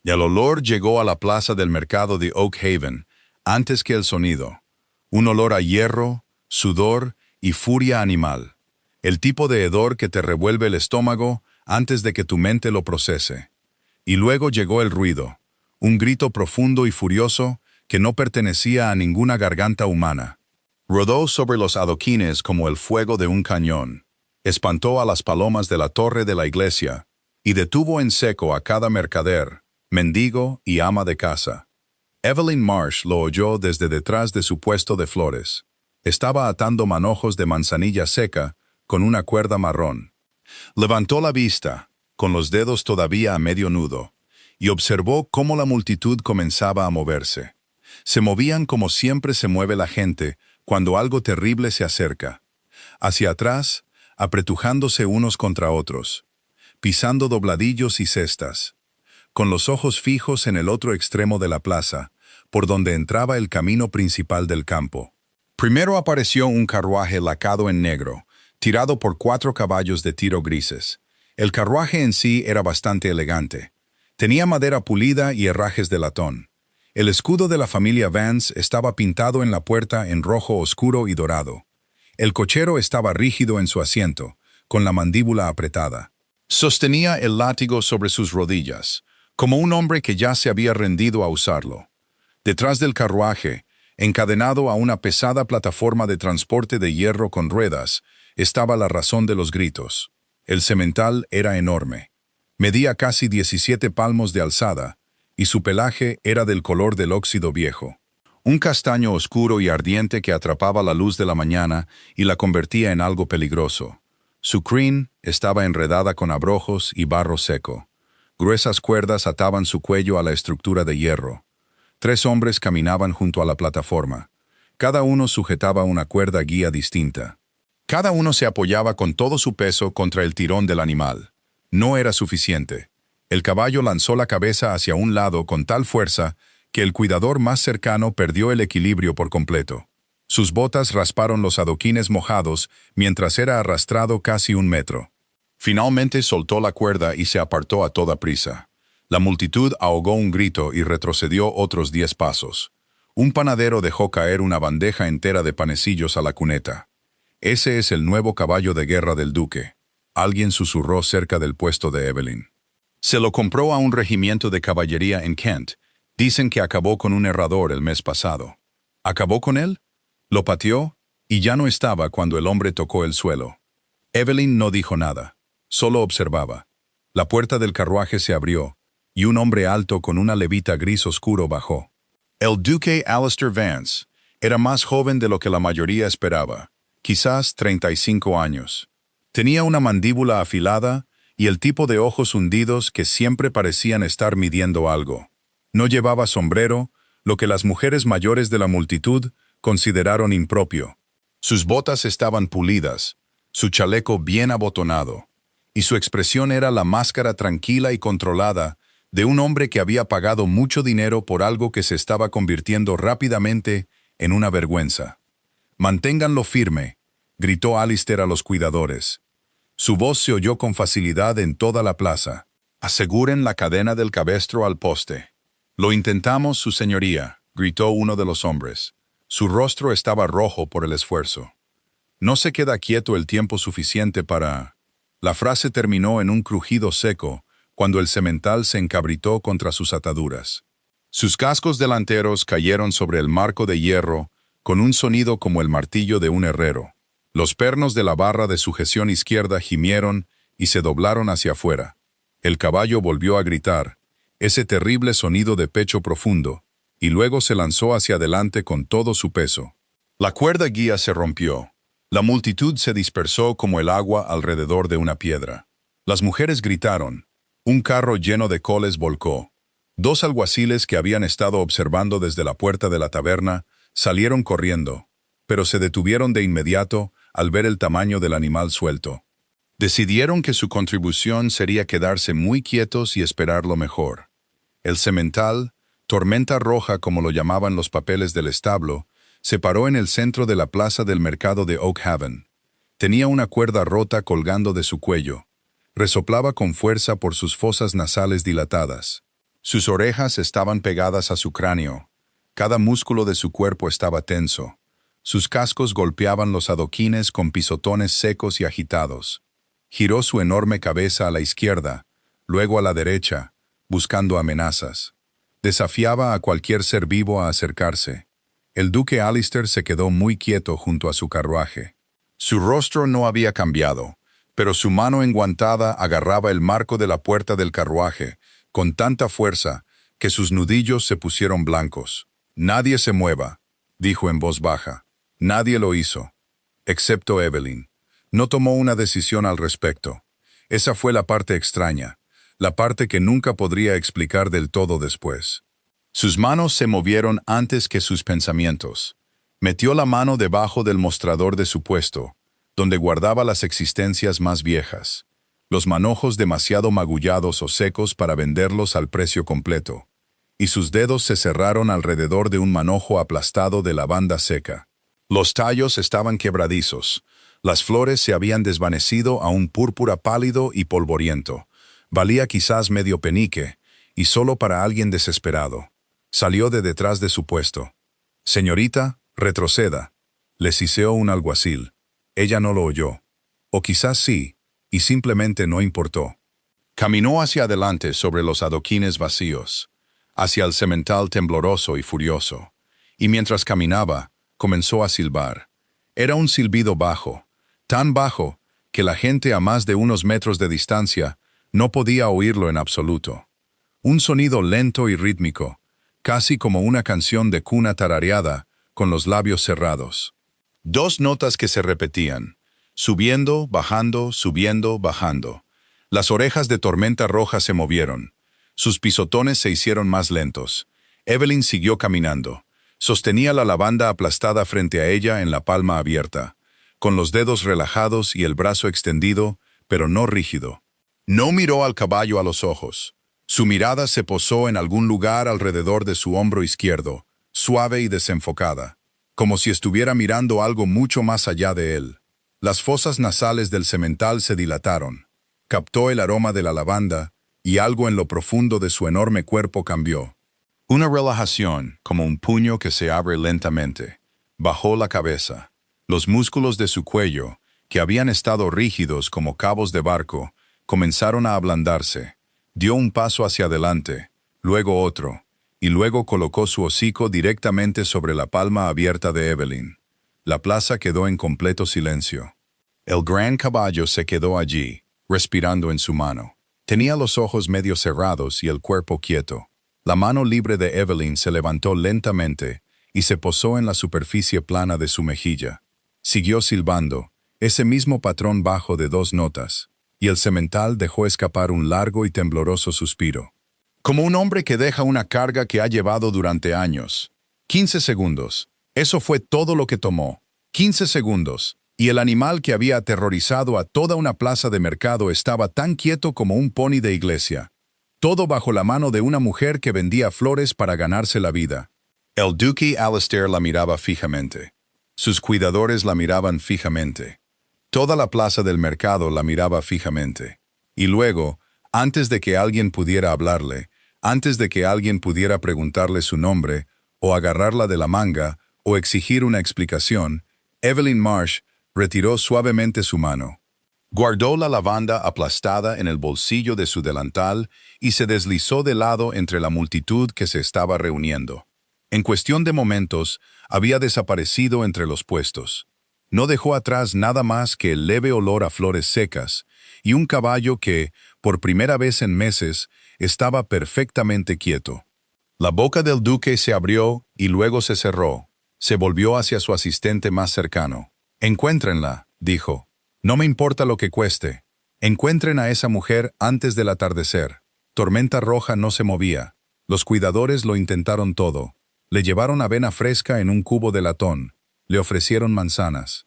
El olor llegó a la plaza del mercado de Oak Haven, antes que el sonido. Un olor a hierro, sudor y furia animal. El tipo de hedor que te revuelve el estómago antes de que tu mente lo procese. Y luego llegó el ruido, un grito profundo y furioso que no pertenecía a ninguna garganta humana. Rodó sobre los adoquines como el fuego de un cañón. Espantó a las palomas de la torre de la iglesia y detuvo en seco a cada mercader, mendigo y ama de casa. Evelyn Marsh lo oyó desde detrás de su puesto de flores. Estaba atando manojos de manzanilla seca con una cuerda marrón. Levantó la vista, con los dedos todavía a medio nudo, y observó cómo la multitud comenzaba a moverse. Se movían como siempre se mueve la gente cuando algo terrible se acerca. Hacia atrás, apretujándose unos contra otros, pisando dobladillos y cestas, con los ojos fijos en el otro extremo de la plaza, por donde entraba el camino principal del campo. Primero apareció un carruaje lacado en negro, tirado por 4 caballos de tiro grises. El carruaje en sí era bastante elegante. Tenía madera pulida y herrajes de latón. El escudo de la familia Vance estaba pintado en la puerta en rojo oscuro y dorado. El cochero estaba rígido en su asiento, con la mandíbula apretada. Sostenía el látigo sobre sus rodillas, como un hombre que ya se había rendido a usarlo. Detrás del carruaje, encadenado a una pesada plataforma de transporte de hierro con ruedas, estaba la razón de los gritos. El semental era enorme. Medía casi 17 palmos de alzada, y su pelaje era del color del óxido viejo. Un castaño oscuro y ardiente que atrapaba la luz de la mañana y la convertía en algo peligroso. Su crin estaba enredada con abrojos y barro seco. Gruesas cuerdas ataban su cuello a la estructura de hierro. 3 hombres caminaban junto a la plataforma. Cada uno sujetaba una cuerda guía distinta. Cada uno se apoyaba con todo su peso contra el tirón del animal. No era suficiente. El caballo lanzó la cabeza hacia un lado con tal fuerza que el cuidador más cercano perdió el equilibrio por completo. Sus botas rasparon los adoquines mojados mientras era arrastrado casi 1 metro. Finalmente soltó la cuerda y se apartó a toda prisa. La multitud ahogó un grito y retrocedió otros 10 pasos. Un panadero dejó caer una bandeja entera de panecillos a la cuneta. «Ese es el nuevo caballo de guerra del duque», alguien susurró cerca del puesto de Evelyn. «Se lo compró a un regimiento de caballería en Kent. Dicen que acabó con un herrador el mes pasado». ¿Acabó con él? Lo pateó y ya no estaba cuando el hombre tocó el suelo. Evelyn no dijo nada, solo observaba. La puerta del carruaje se abrió y un hombre alto con una levita gris oscuro bajó. El duque Alistair Vance era más joven de lo que la mayoría esperaba, quizás 35 años. Tenía una mandíbula afilada y el tipo de ojos hundidos que siempre parecían estar midiendo algo. No llevaba sombrero, lo que las mujeres mayores de la multitud consideraron impropio. Sus botas estaban pulidas, su chaleco bien abotonado, y su expresión era la máscara tranquila y controlada de un hombre que había pagado mucho dinero por algo que se estaba convirtiendo rápidamente en una vergüenza. «Manténganlo firme», gritó Alistair a los cuidadores. Su voz se oyó con facilidad en toda la plaza. «Aseguren la cadena del cabestro al poste». «Lo intentamos, su señoría», gritó uno de los hombres. Su rostro estaba rojo por el esfuerzo. «No se queda quieto el tiempo suficiente para...». La frase terminó en un crujido seco cuando el semental se encabritó contra sus ataduras. Sus cascos delanteros cayeron sobre el marco de hierro con un sonido como el martillo de un herrero. Los pernos de la barra de sujeción izquierda gimieron y se doblaron hacia afuera. El caballo volvió a gritar, ese terrible sonido de pecho profundo, y luego se lanzó hacia adelante con todo su peso. La cuerda guía se rompió. La multitud se dispersó como el agua alrededor de una piedra. Las mujeres gritaron. Un carro lleno de coles volcó. 2 alguaciles que habían estado observando desde la puerta de la taberna salieron corriendo, pero se detuvieron de inmediato al ver el tamaño del animal suelto. Decidieron que su contribución sería quedarse muy quietos y esperar lo mejor. El semental, Tormenta Roja como lo llamaban los papeles del establo, se paró en el centro de la plaza del mercado de Oak Haven. Tenía una cuerda rota colgando de su cuello. Resoplaba con fuerza por sus fosas nasales dilatadas. Sus orejas estaban pegadas a su cráneo. Cada músculo de su cuerpo estaba tenso. Sus cascos golpeaban los adoquines con pisotones secos y agitados. Giró su enorme cabeza a la izquierda, luego a la derecha, buscando amenazas. Desafiaba a cualquier ser vivo a acercarse. El duque Alistair se quedó muy quieto junto a su carruaje. Su rostro no había cambiado, pero su mano enguantada agarraba el marco de la puerta del carruaje, con tanta fuerza que sus nudillos se pusieron blancos. «Nadie se mueva», dijo en voz baja. Nadie lo hizo, excepto Evelyn. No tomó una decisión al respecto. Esa fue la parte extraña, la parte que nunca podría explicar del todo después. Sus manos se movieron antes que sus pensamientos. Metió la mano debajo del mostrador de su puesto, donde guardaba las existencias más viejas, los manojos demasiado magullados o secos para venderlos al precio completo, y sus dedos se cerraron alrededor de un manojo aplastado de lavanda seca. Los tallos estaban quebradizos, las flores se habían desvanecido a un púrpura pálido y polvoriento. Valía quizás medio penique, y solo para alguien desesperado. Salió de detrás de su puesto. «Señorita, retroceda», le siseó un alguacil. Ella no lo oyó. O quizás sí, y simplemente no importó. Caminó hacia adelante sobre los adoquines vacíos, hacia el semental tembloroso y furioso. Y mientras caminaba, comenzó a silbar. Era un silbido bajo, tan bajo que la gente a más de unos metros de distancia no podía oírlo en absoluto. Un sonido lento y rítmico, casi como una canción de cuna tarareada, con los labios cerrados. Dos notas que se repetían, subiendo, bajando, subiendo, bajando. Las orejas de Tormenta Roja se movieron. Sus pisotones se hicieron más lentos. Evelyn siguió caminando. Sostenía la lavanda aplastada frente a ella en la palma abierta, con los dedos relajados y el brazo extendido, pero no rígido. No miró al caballo a los ojos. Su mirada se posó en algún lugar alrededor de su hombro izquierdo, suave y desenfocada, como si estuviera mirando algo mucho más allá de él. Las fosas nasales del semental se dilataron. Captó el aroma de la lavanda y algo en lo profundo de su enorme cuerpo cambió. Una relajación, como un puño que se abre lentamente. Bajó la cabeza. Los músculos de su cuello, que habían estado rígidos como cabos de barco, comenzaron a ablandarse. Dio un paso hacia adelante, luego otro, y luego colocó su hocico directamente sobre la palma abierta de Evelyn. La plaza quedó en completo silencio. El gran caballo se quedó allí, respirando en su mano. Tenía los ojos medio cerrados y el cuerpo quieto. La mano libre de Evelyn se levantó lentamente y se posó en la superficie plana de su mejilla. Siguió silbando, ese mismo patrón bajo de dos notas, y el semental dejó escapar un largo y tembloroso suspiro. Como un hombre que deja una carga que ha llevado durante años. 15 segundos. Eso fue todo lo que tomó. 15 segundos. Y el animal que había aterrorizado a toda una plaza de mercado estaba tan quieto como un pony de iglesia. Todo bajo la mano de una mujer que vendía flores para ganarse la vida. El duque Alistair la miraba fijamente. Sus cuidadores la miraban fijamente. Toda la plaza del mercado la miraba fijamente. Y luego, antes de que alguien pudiera hablarle, antes de que alguien pudiera preguntarle su nombre, o agarrarla de la manga, o exigir una explicación, Evelyn Marsh retiró suavemente su mano. Guardó la lavanda aplastada en el bolsillo de su delantal y se deslizó de lado entre la multitud que se estaba reuniendo. En cuestión de momentos, había desaparecido entre los puestos. No dejó atrás nada más que el leve olor a flores secas y un caballo que, por primera vez en meses, estaba perfectamente quieto. La boca del duque se abrió y luego se cerró. Se volvió hacia su asistente más cercano. «Encuéntrenla», dijo. «No me importa lo que cueste. Encuentren a esa mujer antes del atardecer». Tormenta Roja no se movía. Los cuidadores lo intentaron todo. Le llevaron avena fresca en un cubo de latón. Le ofrecieron manzanas.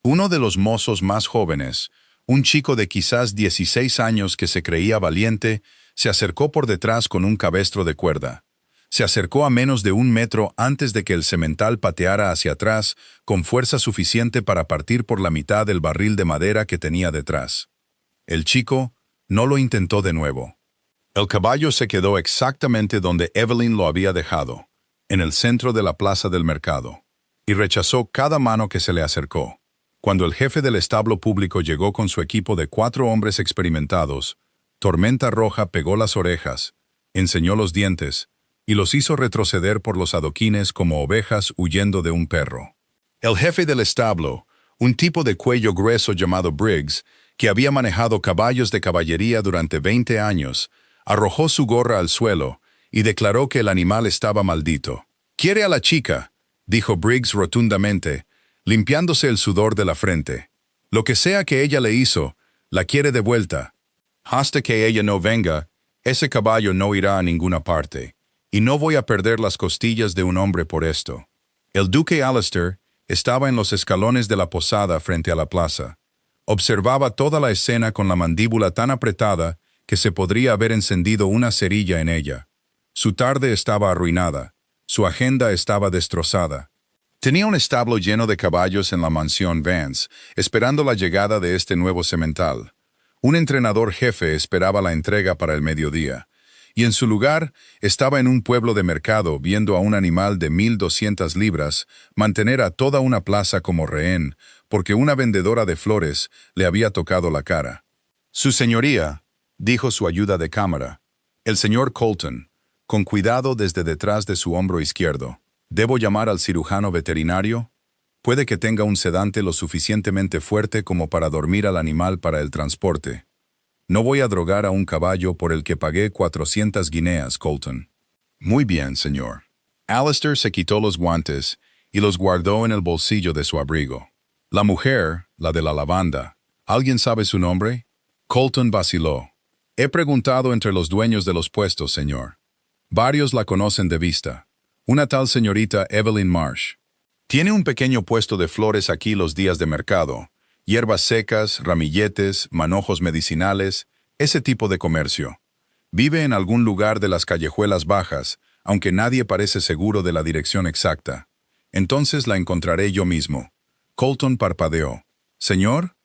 Uno de los mozos más jóvenes, un chico de quizás 16 años que se creía valiente, se acercó por detrás con un cabestro de cuerda. Se acercó a menos de 1 metro antes de que el semental pateara hacia atrás con fuerza suficiente para partir por la mitad el barril de madera que tenía detrás. El chico no lo intentó de nuevo. El caballo se quedó exactamente donde Evelyn lo había dejado, en el centro de la plaza del mercado, y rechazó cada mano que se le acercó. Cuando el jefe del establo público llegó con su equipo de 4 hombres experimentados, Tormenta Roja pegó las orejas, enseñó los dientes, y los hizo retroceder por los adoquines como ovejas huyendo de un perro. El jefe del establo, un tipo de cuello grueso llamado Briggs, que había manejado caballos de caballería durante 20 años, arrojó su gorra al suelo y declaró que el animal estaba maldito. «Quiere a la chica», dijo Briggs rotundamente, limpiándose el sudor de la frente. «Lo que sea que ella le hizo, la quiere de vuelta. Hasta que ella no venga, ese caballo no irá a ninguna parte, y no voy a perder las costillas de un hombre por esto». El duque Alistair estaba en los escalones de la posada frente a la plaza. Observaba toda la escena con la mandíbula tan apretada que se podría haber encendido una cerilla en ella. Su tarde estaba arruinada. Su agenda estaba destrozada. Tenía un establo lleno de caballos en la mansión Vance, esperando la llegada de este nuevo semental. Un entrenador jefe esperaba la entrega para el mediodía, y en su lugar estaba en un pueblo de mercado viendo a un animal de 1,200 libras mantener a toda una plaza como rehén, porque una vendedora de flores le había tocado la cara. «Su señoría», dijo su ayuda de cámara, «el señor Colton, con cuidado desde detrás de su hombro izquierdo. ¿Debo llamar al cirujano veterinario? Puede que tenga un sedante lo suficientemente fuerte como para dormir al animal para el transporte. No voy a drogar a un caballo por el que pagué 400 guineas, Colton». «Muy bien, señor». Alistair se quitó los guantes y los guardó en el bolsillo de su abrigo. La mujer, la de la lavanda, ¿alguien sabe su nombre? Colton vaciló. «He preguntado entre los dueños de los puestos, señor. Varios la conocen de vista. Una tal señorita Evelyn Marsh. Tiene un pequeño puesto de flores aquí los días de mercado. Hierbas secas, ramilletes, manojos medicinales, ese tipo de comercio. Vive en algún lugar de las callejuelas bajas, aunque nadie parece seguro de la dirección exacta. Entonces la encontraré yo mismo». Colton parpadeó. «¿Señor?»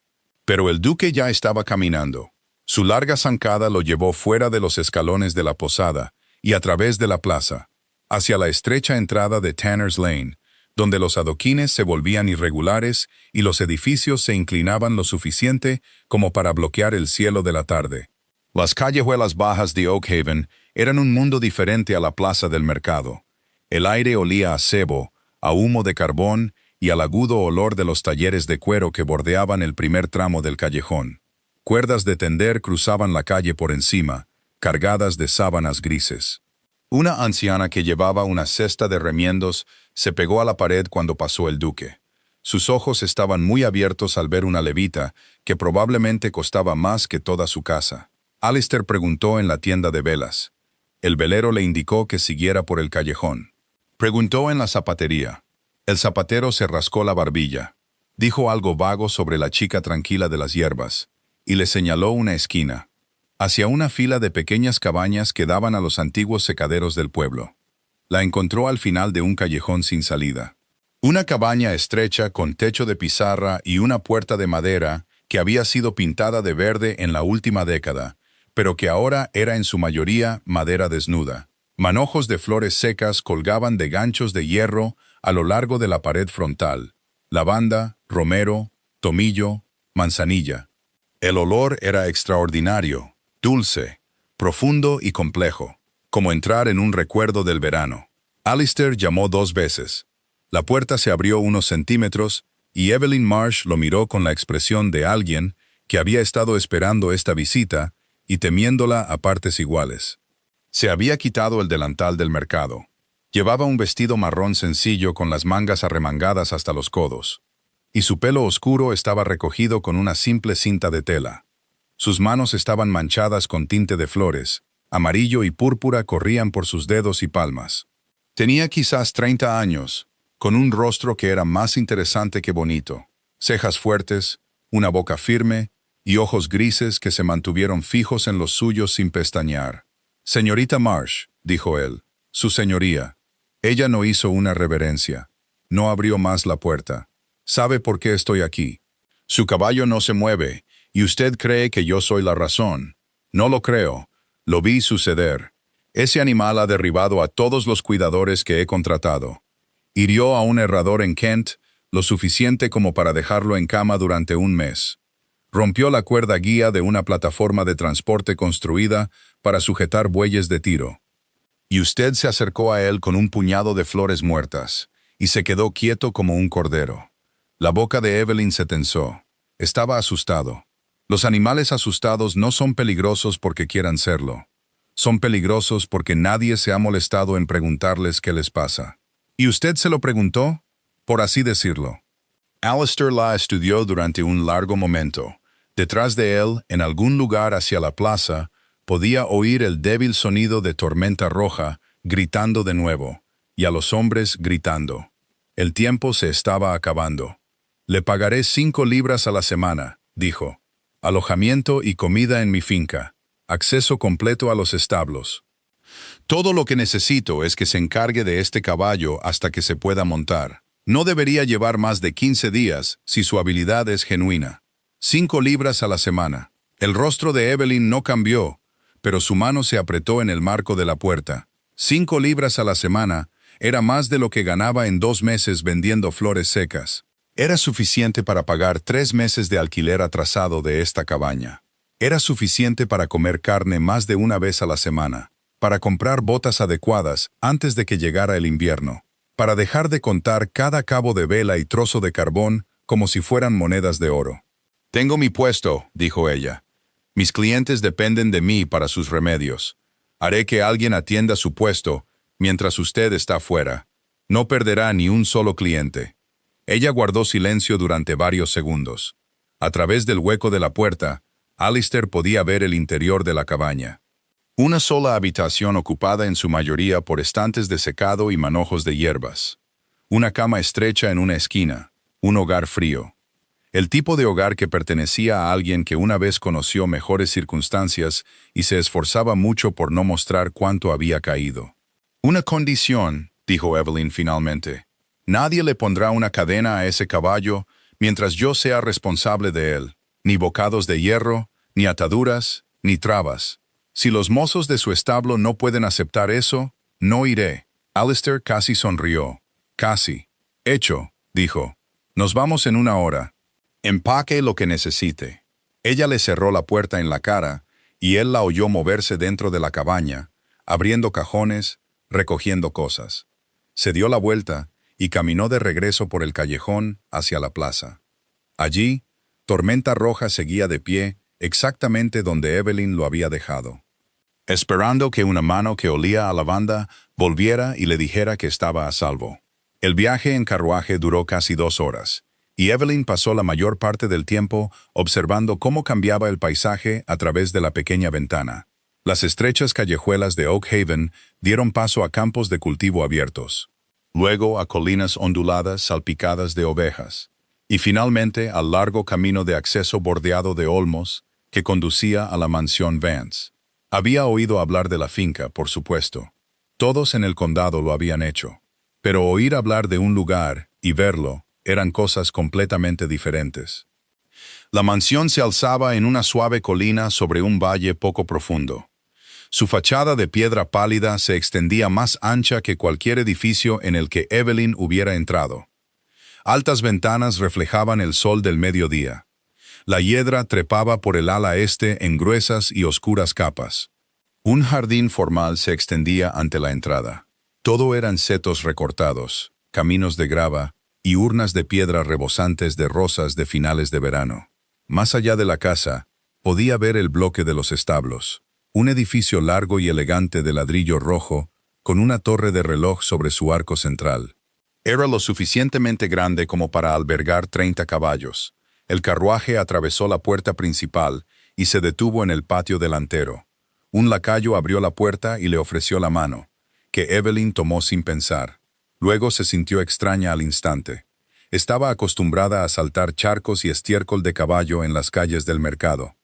Pero el duque ya estaba caminando. Su larga zancada lo llevó fuera de los escalones de la posada y a través de la plaza, hacia la estrecha entrada de Tanner's Lane, donde los adoquines se volvían irregulares y los edificios se inclinaban lo suficiente como para bloquear el cielo de la tarde. Las callejuelas bajas de Oak Haven eran un mundo diferente a la plaza del mercado. El aire olía a cebo, a humo de carbón y al agudo olor de los talleres de cuero que bordeaban el primer tramo del callejón. Cuerdas de tender cruzaban la calle por encima, cargadas de sábanas grises. Una anciana que llevaba una cesta de remiendos se pegó a la pared cuando pasó el duque. Sus ojos estaban muy abiertos al ver una levita que probablemente costaba más que toda su casa. Alistair preguntó en la tienda de velas. El velero le indicó que siguiera por el callejón. Preguntó en la zapatería. El zapatero se rascó la barbilla. Dijo algo vago sobre la chica tranquila de las hierbas, y le señaló una esquina, hacia una fila de pequeñas cabañas que daban a los antiguos secaderos del pueblo. La encontró al final de un callejón sin salida. Una cabaña estrecha con techo de pizarra y una puerta de madera que había sido pintada de verde en la última década, pero que ahora era en su mayoría madera desnuda. Manojos de flores secas colgaban de ganchos de hierro a lo largo de la pared frontal. Lavanda, romero, tomillo, manzanilla. El olor era extraordinario, dulce, profundo y complejo, como entrar en un recuerdo del verano. Alistair llamó 2 veces. La puerta se abrió unos centímetros y Evelyn Marsh lo miró con la expresión de alguien que había estado esperando esta visita y temiéndola a partes iguales. Se había quitado el delantal del mercado. Llevaba un vestido marrón sencillo con las mangas arremangadas hasta los codos, y su pelo oscuro estaba recogido con una simple cinta de tela. Sus manos estaban manchadas con tinte de flores, amarillo y púrpura corrían por sus dedos y palmas. Tenía quizás 30 años, con un rostro que era más interesante que bonito, cejas fuertes, una boca firme y ojos grises que se mantuvieron fijos en los suyos sin pestañear. «Señorita Marsh», dijo él, «su señoría». Ella no hizo una reverencia. No abrió más la puerta. «¿Sabe por qué estoy aquí? Su caballo no se mueve, y usted cree que yo soy la razón. No lo creo. Lo vi suceder. Ese animal ha derribado a todos los cuidadores que he contratado. Hirió a un herrador en Kent, lo suficiente como para dejarlo en cama durante un mes. Rompió la cuerda guía de una plataforma de transporte construida para sujetar bueyes de tiro. Y usted se acercó a él con un puñado de flores muertas, y se quedó quieto como un cordero. La boca de Evelyn se tensó. Estaba asustado. Los animales asustados no son peligrosos porque quieran serlo. Son peligrosos porque nadie se ha molestado en preguntarles qué les pasa. ¿Y usted se lo preguntó? Por así decirlo. Alistair la estudió durante un largo momento. Detrás de él, en algún lugar hacia la plaza, podía oír el débil sonido de Tormenta Roja gritando de nuevo, y a los hombres gritando. El tiempo se estaba acabando. Le pagaré 5 libras a la semana, dijo. Alojamiento y comida en mi finca. Acceso completo a los establos. Todo lo que necesito es que se encargue de este caballo hasta que se pueda montar. No debería llevar más de 15 días si su habilidad es genuina. 5 libras a la semana. El rostro de Evelyn no cambió, pero su mano se apretó en el marco de la puerta. 5 libras a la semana era más de lo que ganaba en 2 meses vendiendo flores secas. Era suficiente para pagar 3 meses de alquiler atrasado de esta cabaña. Era suficiente para comer carne más de una vez a la semana, para comprar botas adecuadas antes de que llegara el invierno, para dejar de contar cada cabo de vela y trozo de carbón como si fueran monedas de oro. «Tengo mi puesto», dijo ella. «Mis clientes dependen de mí para sus remedios. Haré que alguien atienda su puesto mientras usted está fuera. No perderá ni un solo cliente». Ella guardó silencio durante varios segundos. A través del hueco de la puerta, Alistair podía ver el interior de la cabaña. Una sola habitación ocupada en su mayoría por estantes de secado y manojos de hierbas. Una cama estrecha en una esquina. Un hogar frío. El tipo de hogar que pertenecía a alguien que una vez conoció mejores circunstancias y se esforzaba mucho por no mostrar cuánto había caído. «Una condición», dijo Evelyn finalmente. «Nadie le pondrá una cadena a ese caballo mientras yo sea responsable de él. Ni bocados de hierro, ni ataduras, ni trabas. Si los mozos de su establo no pueden aceptar eso, no iré». Alistair casi sonrió. «Casi». «Hecho», dijo. «Nos vamos en 1 hora. Empaque lo que necesite». Ella le cerró la puerta en la cara y él la oyó moverse dentro de la cabaña, abriendo cajones, recogiendo cosas. Se dio la vuelta y caminó de regreso por el callejón hacia la plaza. Allí, Tormenta Roja seguía de pie exactamente donde Evelyn lo había dejado, esperando que una mano que olía a lavanda volviera y le dijera que estaba a salvo. El viaje en carruaje duró casi 2 horas, y Evelyn pasó la mayor parte del tiempo observando cómo cambiaba el paisaje a través de la pequeña ventana. Las estrechas callejuelas de Oak Haven dieron paso a campos de cultivo abiertos, luego a colinas onduladas salpicadas de ovejas, y finalmente al largo camino de acceso bordeado de olmos que conducía a la mansión Vance. Había oído hablar de la finca, por supuesto. Todos en el condado lo habían hecho. Pero oír hablar de un lugar y verlo eran cosas completamente diferentes. La mansión se alzaba en una suave colina sobre un valle poco profundo. Su fachada de piedra pálida se extendía más ancha que cualquier edificio en el que Evelyn hubiera entrado. Altas ventanas reflejaban el sol del mediodía. La hiedra trepaba por el ala este en gruesas y oscuras capas. Un jardín formal se extendía ante la entrada. Todo eran setos recortados, caminos de grava y urnas de piedra rebosantes de rosas de finales de verano. Más allá de la casa, podía ver el bloque de los establos. Un edificio largo y elegante de ladrillo rojo, con una torre de reloj sobre su arco central. Era lo suficientemente grande como para albergar 30 caballos. El carruaje atravesó la puerta principal y se detuvo en el patio delantero. Un lacayo abrió la puerta y le ofreció la mano, que Evelyn tomó sin pensar. Luego se sintió extraña al instante. Estaba acostumbrada a saltar charcos y estiércol de caballo en las calles del mercado.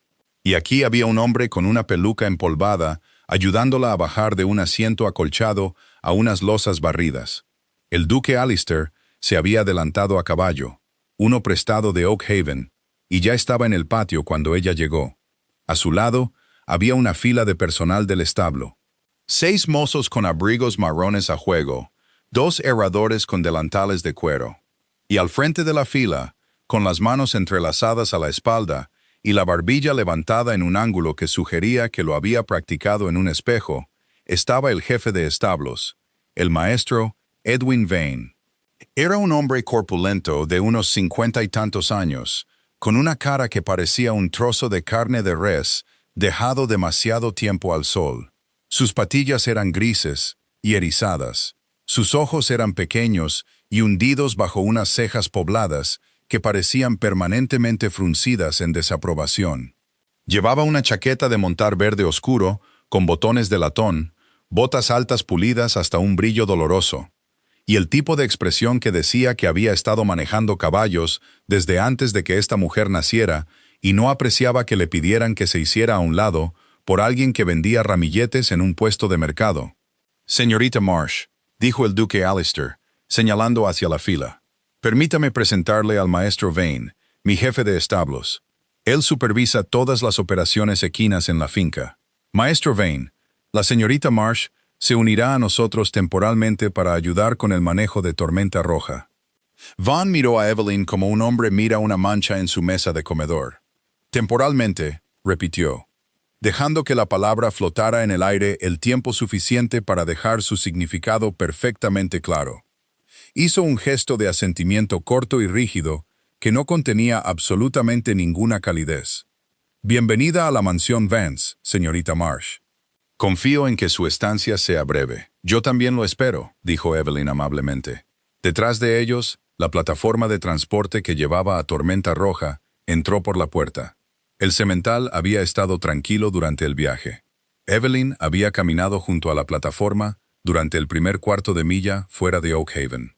Y aquí había un hombre con una peluca empolvada, ayudándola a bajar de un asiento acolchado a unas losas barridas. El duque Alistair se había adelantado a caballo, uno prestado de Oak Haven, y ya estaba en el patio cuando ella llegó. A su lado había una fila de personal del establo. 6 mozos con abrigos marrones a juego, 2 herradores con delantales de cuero. Y al frente de la fila, con las manos entrelazadas a la espalda y la barbilla levantada en un ángulo que sugería que lo había practicado en un espejo, estaba el jefe de establos, el maestro Edwin Vane. Era un hombre corpulento de unos 50 y tantos años, con una cara que parecía un trozo de carne de res dejado demasiado tiempo al sol. Sus patillas eran grises y erizadas. Sus ojos eran pequeños y hundidos bajo unas cejas pobladas que parecían permanentemente fruncidas en desaprobación. Llevaba una chaqueta de montar verde oscuro, con botones de latón, botas altas pulidas hasta un brillo doloroso, y el tipo de expresión que decía que había estado manejando caballos desde antes de que esta mujer naciera y no apreciaba que le pidieran que se hiciera a un lado por alguien que vendía ramilletes en un puesto de mercado. «Señorita Marsh», dijo el duque Alistair, señalando hacia la fila, «permítame presentarle al maestro Vane, mi jefe de establos. Él supervisa todas las operaciones equinas en la finca. Maestro Vane, la señorita Marsh se unirá a nosotros temporalmente para ayudar con el manejo de Tormenta Roja». Van miró a Evelyn como un hombre mira una mancha en su mesa de comedor. «Temporalmente», repitió, dejando que la palabra flotara en el aire el tiempo suficiente para dejar su significado perfectamente claro. Hizo un gesto de asentimiento corto y rígido que no contenía absolutamente ninguna calidez. «Bienvenida a la mansión Vance, señorita Marsh. Confío en que su estancia sea breve». «Yo también lo espero», dijo Evelyn amablemente. Detrás de ellos, la plataforma de transporte que llevaba a Tormenta Roja entró por la puerta. El semental había estado tranquilo durante el viaje. Evelyn había caminado junto a la plataforma durante el primer cuarto de milla fuera de Oak Haven,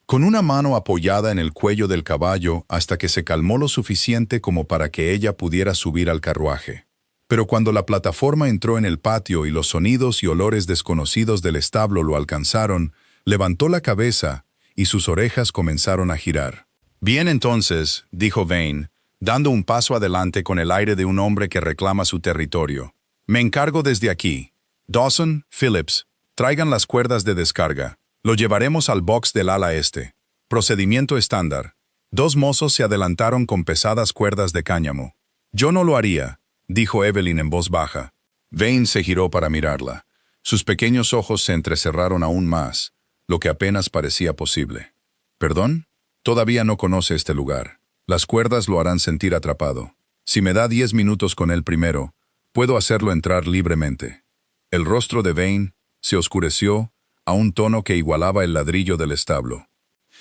con una mano apoyada en el cuello del caballo hasta que se calmó lo suficiente como para que ella pudiera subir al carruaje. Pero cuando la plataforma entró en el patio y los sonidos y olores desconocidos del establo lo alcanzaron, levantó la cabeza y sus orejas comenzaron a girar. «Bien entonces», dijo Vane, dando un paso adelante con el aire de un hombre que reclama su territorio. «Me encargo desde aquí. Dawson, Phillips, traigan las cuerdas de descarga. Lo llevaremos al box del ala este. Procedimiento estándar». 2 mozos se adelantaron con pesadas cuerdas de cáñamo. «Yo no lo haría», dijo Evelyn en voz baja. Vane se giró para mirarla. Sus pequeños ojos se entrecerraron aún más, lo que apenas parecía posible. «¿Perdón? Todavía no conoce este lugar. Las cuerdas lo harán sentir atrapado. Si me da 10 minutos con él primero, puedo hacerlo entrar libremente». El rostro de Vane se oscureció a un tono que igualaba el ladrillo del establo.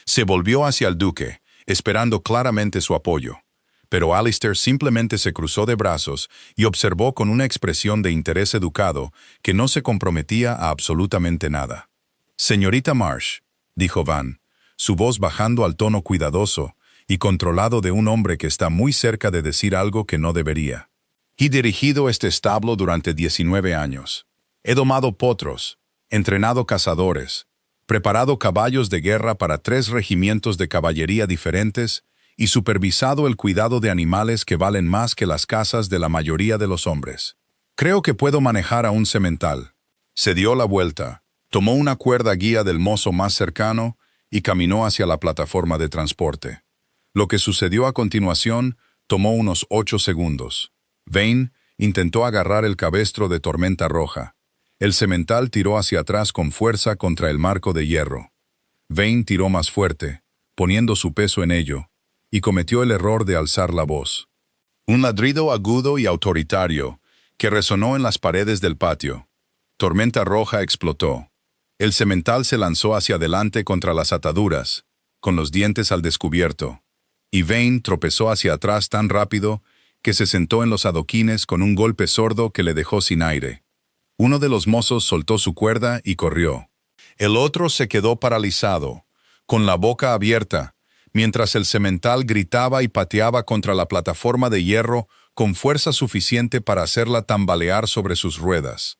Se volvió hacia el duque, esperando claramente su apoyo. Pero Alistair simplemente se cruzó de brazos y observó con una expresión de interés educado que no se comprometía a absolutamente nada. «Señorita Marsh», dijo Van, su voz bajando al tono cuidadoso y controlado de un hombre que está muy cerca de decir algo que no debería. «He dirigido este establo durante 19 años. He domado potros, entrenado cazadores, preparado caballos de guerra para 3 regimientos de caballería diferentes y supervisado el cuidado de animales que valen más que las casas de la mayoría de los hombres. Creo que puedo manejar a un semental». Se dio la vuelta, tomó una cuerda guía del mozo más cercano y caminó hacia la plataforma de transporte. Lo que sucedió a continuación tomó unos 8 segundos. Vane intentó agarrar el cabestro de Tormenta Roja. El semental tiró hacia atrás con fuerza contra el marco de hierro. Vane tiró más fuerte, poniendo su peso en ello, y cometió el error de alzar la voz. Un ladrido agudo y autoritario que resonó en las paredes del patio. Tormenta Roja explotó. El semental se lanzó hacia adelante contra las ataduras, con los dientes al descubierto, y Vane tropezó hacia atrás tan rápido que se sentó en los adoquines con un golpe sordo que le dejó sin aire. Uno de los mozos soltó su cuerda y corrió. El otro se quedó paralizado, con la boca abierta, mientras el semental gritaba y pateaba contra la plataforma de hierro con fuerza suficiente para hacerla tambalear sobre sus ruedas.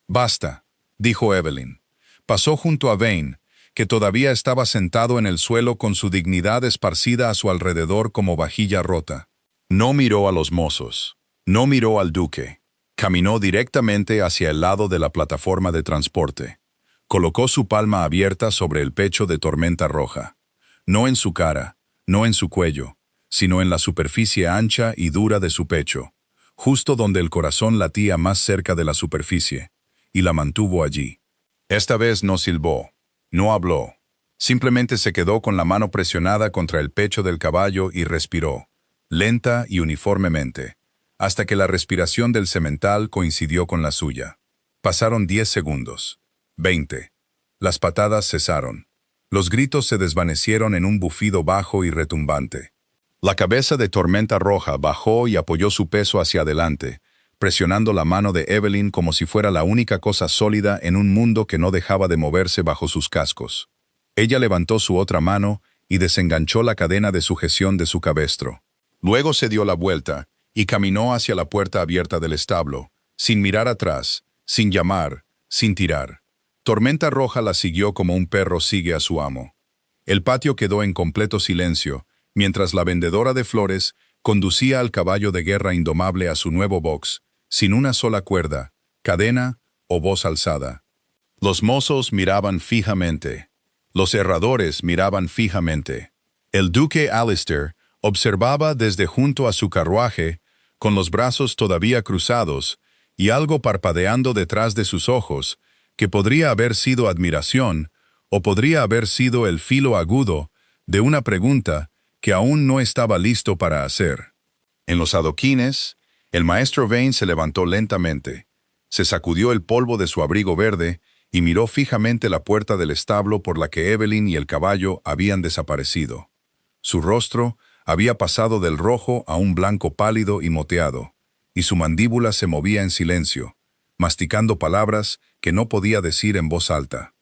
«Basta», dijo Evelyn. Pasó junto a Vane, que todavía estaba sentado en el suelo con su dignidad esparcida a su alrededor como vajilla rota. No miró a los mozos. No miró al duque. Caminó directamente hacia el lado de la plataforma de transporte. Colocó su palma abierta sobre el pecho de Tormenta Roja. No en su cara, no en su cuello, sino en la superficie ancha y dura de su pecho, justo donde el corazón latía más cerca de la superficie, y la mantuvo allí. Esta vez no silbó, no habló. Simplemente se quedó con la mano presionada contra el pecho del caballo y respiró, lenta y uniformemente, hasta que la respiración del semental coincidió con la suya. Pasaron 10 segundos. 20. Las patadas cesaron. Los gritos se desvanecieron en un bufido bajo y retumbante. La cabeza de Tormenta Roja bajó y apoyó su peso hacia adelante, presionando la mano de Evelyn como si fuera la única cosa sólida en un mundo que no dejaba de moverse bajo sus cascos. Ella levantó su otra mano y desenganchó la cadena de sujeción de su cabestro. Luego se dio la vuelta y caminó hacia la puerta abierta del establo, sin mirar atrás, sin llamar, sin tirar. Tormenta Roja la siguió como un perro sigue a su amo. El patio quedó en completo silencio, mientras la vendedora de flores conducía al caballo de guerra indomable a su nuevo box, sin una sola cuerda, cadena o voz alzada. Los mozos miraban fijamente. Los herradores miraban fijamente. El duque Alistair observaba desde junto a su carruaje, con los brazos todavía cruzados y algo parpadeando detrás de sus ojos, que podría haber sido admiración o podría haber sido el filo agudo de una pregunta que aún no estaba listo para hacer. En los adoquines, el maestro Vane se levantó lentamente, se sacudió el polvo de su abrigo verde y miró fijamente la puerta del establo por la que Evelyn y el caballo habían desaparecido. Su rostro había pasado del rojo a un blanco pálido y moteado, y su mandíbula se movía en silencio, masticando palabras que no podía decir en voz alta.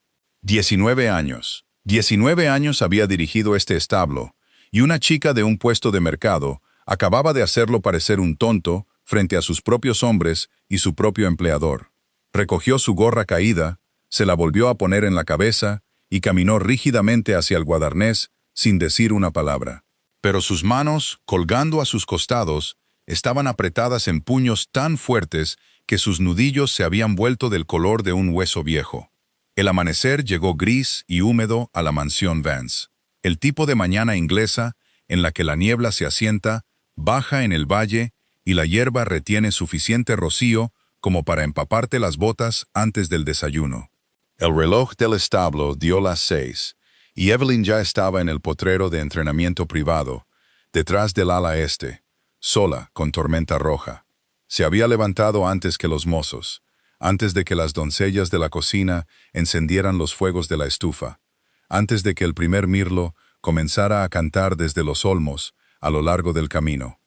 19 años. 19 años había dirigido este establo, y una chica de un puesto de mercado acababa de hacerlo parecer un tonto frente a sus propios hombres y su propio empleador. Recogió su gorra caída, se la volvió a poner en la cabeza y caminó rígidamente hacia el guadarnés sin decir una palabra. Pero sus manos, colgando a sus costados, estaban apretadas en puños tan fuertes que sus nudillos se habían vuelto del color de un hueso viejo. El amanecer llegó gris y húmedo a la mansión Vance. El tipo de mañana inglesa en la que la niebla se asienta, baja en el valle y la hierba retiene suficiente rocío como para empaparte las botas antes del desayuno. El reloj del establo dio las 6, y Evelyn ya estaba en el potrero de entrenamiento privado, detrás del ala este, sola con Tormenta Roja. Se había levantado antes que los mozos, antes de que las doncellas de la cocina encendieran los fuegos de la estufa, antes de que el primer mirlo comenzara a cantar desde los olmos a lo largo del camino.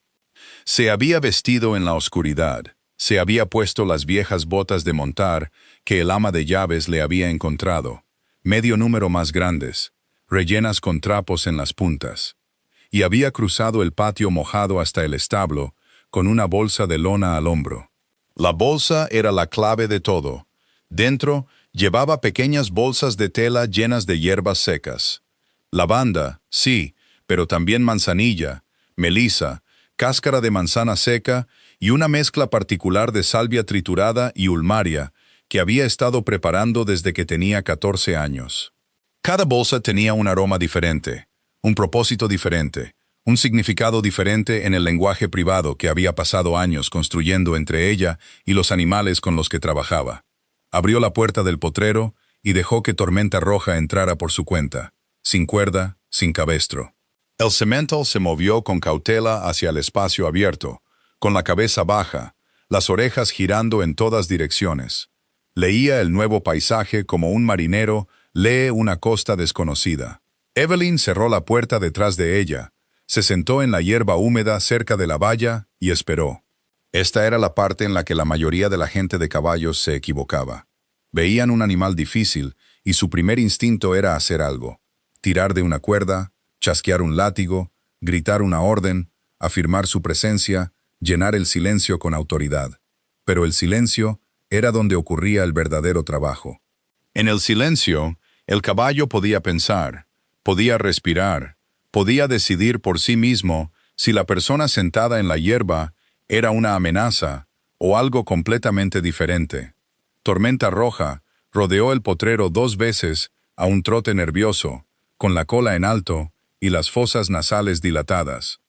Se había vestido en la oscuridad, se había puesto las viejas botas de montar que el ama de llaves le había encontrado, medio número más grandes, rellenas con trapos en las puntas, y había cruzado el patio mojado hasta el establo con una bolsa de lona al hombro. La bolsa era la clave de todo. Dentro llevaba pequeñas bolsas de tela llenas de hierbas secas. Lavanda, sí, pero también manzanilla, melisa, cáscara de manzana seca y una mezcla particular de salvia triturada y ulmaria que había estado preparando desde que tenía 14 años. Cada bolsa tenía un aroma diferente, un propósito diferente, un significado diferente en el lenguaje privado que había pasado años construyendo entre ella y los animales con los que trabajaba. Abrió la puerta del potrero y dejó que Tormenta Roja entrara por su cuenta, sin cuerda, sin cabestro. El semental se movió con cautela hacia el espacio abierto, con la cabeza baja, las orejas girando en todas direcciones. Leía el nuevo paisaje como un marinero lee una costa desconocida. Evelyn cerró la puerta detrás de ella, se sentó en la hierba húmeda cerca de la valla y esperó. Esta era la parte en la que la mayoría de la gente de caballos se equivocaba. Veían un animal difícil y su primer instinto era hacer algo. Tirar de una cuerda, chasquear un látigo, gritar una orden, afirmar su presencia, llenar el silencio con autoridad. Pero el silencio era donde ocurría el verdadero trabajo. En el silencio, el caballo podía pensar, podía respirar, podía decidir por sí mismo si la persona sentada en la hierba era una amenaza o algo completamente diferente. Tormenta Roja rodeó el potrero 2 veces a un trote nervioso, con la cola en alto y las fosas nasales dilatadas.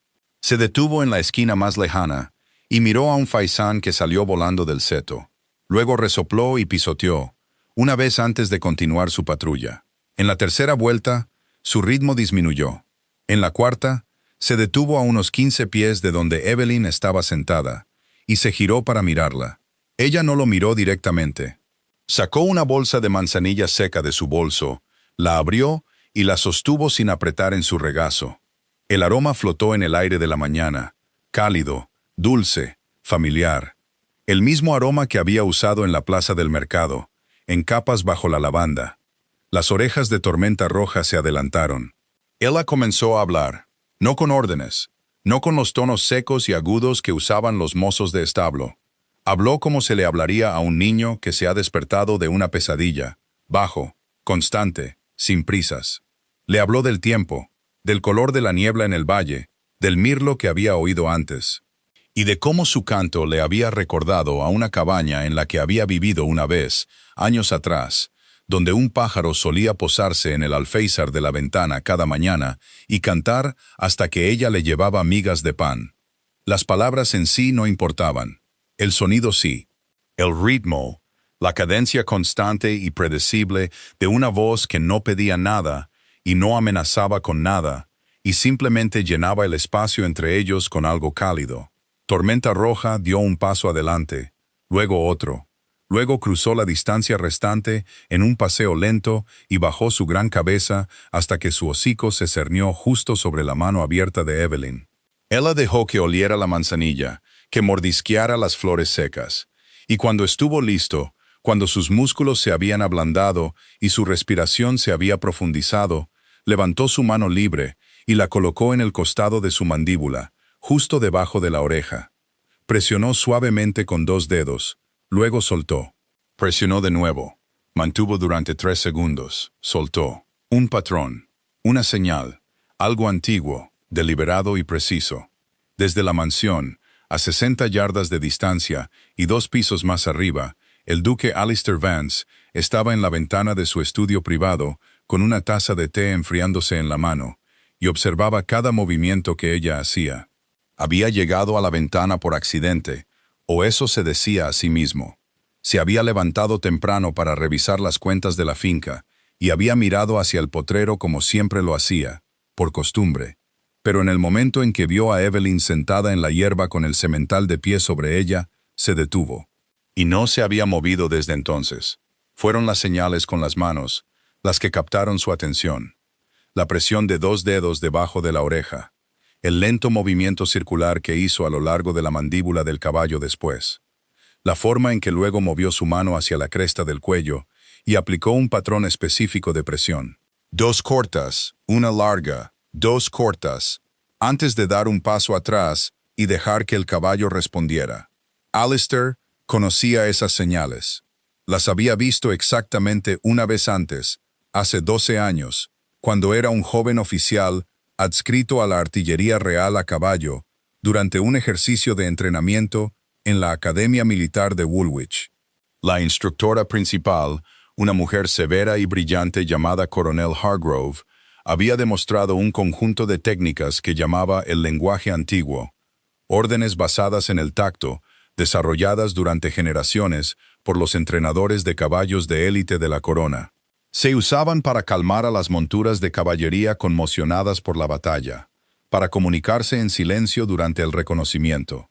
Se detuvo en la esquina más lejana y miró a un faisán que salió volando del seto. Luego resopló y pisoteó, una vez antes de continuar su patrulla. En la tercera vuelta, su ritmo disminuyó. En la cuarta, se detuvo a unos 15 pies de donde Evelyn estaba sentada, y se giró para mirarla. Ella no lo miró directamente. Sacó una bolsa de manzanilla seca de su bolso, la abrió y la sostuvo sin apretar en su regazo. El aroma flotó en el aire de la mañana, cálido, dulce, familiar. El mismo aroma que había usado en la plaza del mercado, en capas bajo la lavanda. Las orejas de Tormenta Roja se adelantaron. Ella comenzó a hablar, no con órdenes, no con los tonos secos y agudos que usaban los mozos de establo. Habló como se le hablaría a un niño que se ha despertado de una pesadilla, bajo, constante, sin prisas. Le habló del tiempo, del color de la niebla en el valle, del mirlo que había oído antes, y de cómo su canto le había recordado a una cabaña en la que había vivido una vez, años atrás, donde un pájaro solía posarse en el alféizar de la ventana cada mañana y cantar hasta que ella le llevaba migas de pan. Las palabras en sí no importaban, el sonido sí. El ritmo, la cadencia constante y predecible de una voz que no pedía nada y no amenazaba con nada, y simplemente llenaba el espacio entre ellos con algo cálido. Tormenta Roja dio un paso adelante, luego otro. Luego cruzó la distancia restante en un paseo lento y bajó su gran cabeza hasta que su hocico se cernió justo sobre la mano abierta de Evelyn. Ella dejó que oliera la manzanilla, que mordisqueara las flores secas, y cuando estuvo listo, cuando sus músculos se habían ablandado y su respiración se había profundizado, levantó su mano libre y la colocó en el costado de su mandíbula, justo debajo de la oreja. Presionó suavemente con 2 dedos, luego soltó. Presionó de nuevo. Mantuvo durante 3 segundos. Soltó. Un patrón. Una señal. Algo antiguo, deliberado y preciso. Desde la mansión, a 60 yardas de distancia y 2 pisos más arriba, el duque Alistair Vance estaba en la ventana de su estudio privado con una taza de té enfriándose en la mano, y observaba cada movimiento que ella hacía. Había llegado a la ventana por accidente, o eso se decía a sí mismo. Se había levantado temprano para revisar las cuentas de la finca, y había mirado hacia el potrero como siempre lo hacía, por costumbre. Pero en el momento en que vio a Evelyn sentada en la hierba con el semental de pie sobre ella, se detuvo. Y no se había movido desde entonces. Fueron las señales con las manos, las que captaron su atención. La presión de 2 dedos debajo de la oreja. El lento movimiento circular que hizo a lo largo de la mandíbula del caballo después. La forma en que luego movió su mano hacia la cresta del cuello y aplicó un patrón específico de presión. 2 cortas, una larga, 2 cortas, antes de dar un paso atrás y dejar que el caballo respondiera. Alistair conocía esas señales. Las había visto exactamente una vez antes, hace 12 años, cuando era un joven oficial adscrito a la Artillería Real a caballo, durante un ejercicio de entrenamiento en la Academia Militar de Woolwich. La instructora principal, una mujer severa y brillante llamada Coronel Hargrove, había demostrado un conjunto de técnicas que llamaba el lenguaje antiguo, órdenes basadas en el tacto, desarrolladas durante generaciones por los entrenadores de caballos de élite de la corona. Se usaban para calmar a las monturas de caballería conmocionadas por la batalla, para comunicarse en silencio durante el reconocimiento,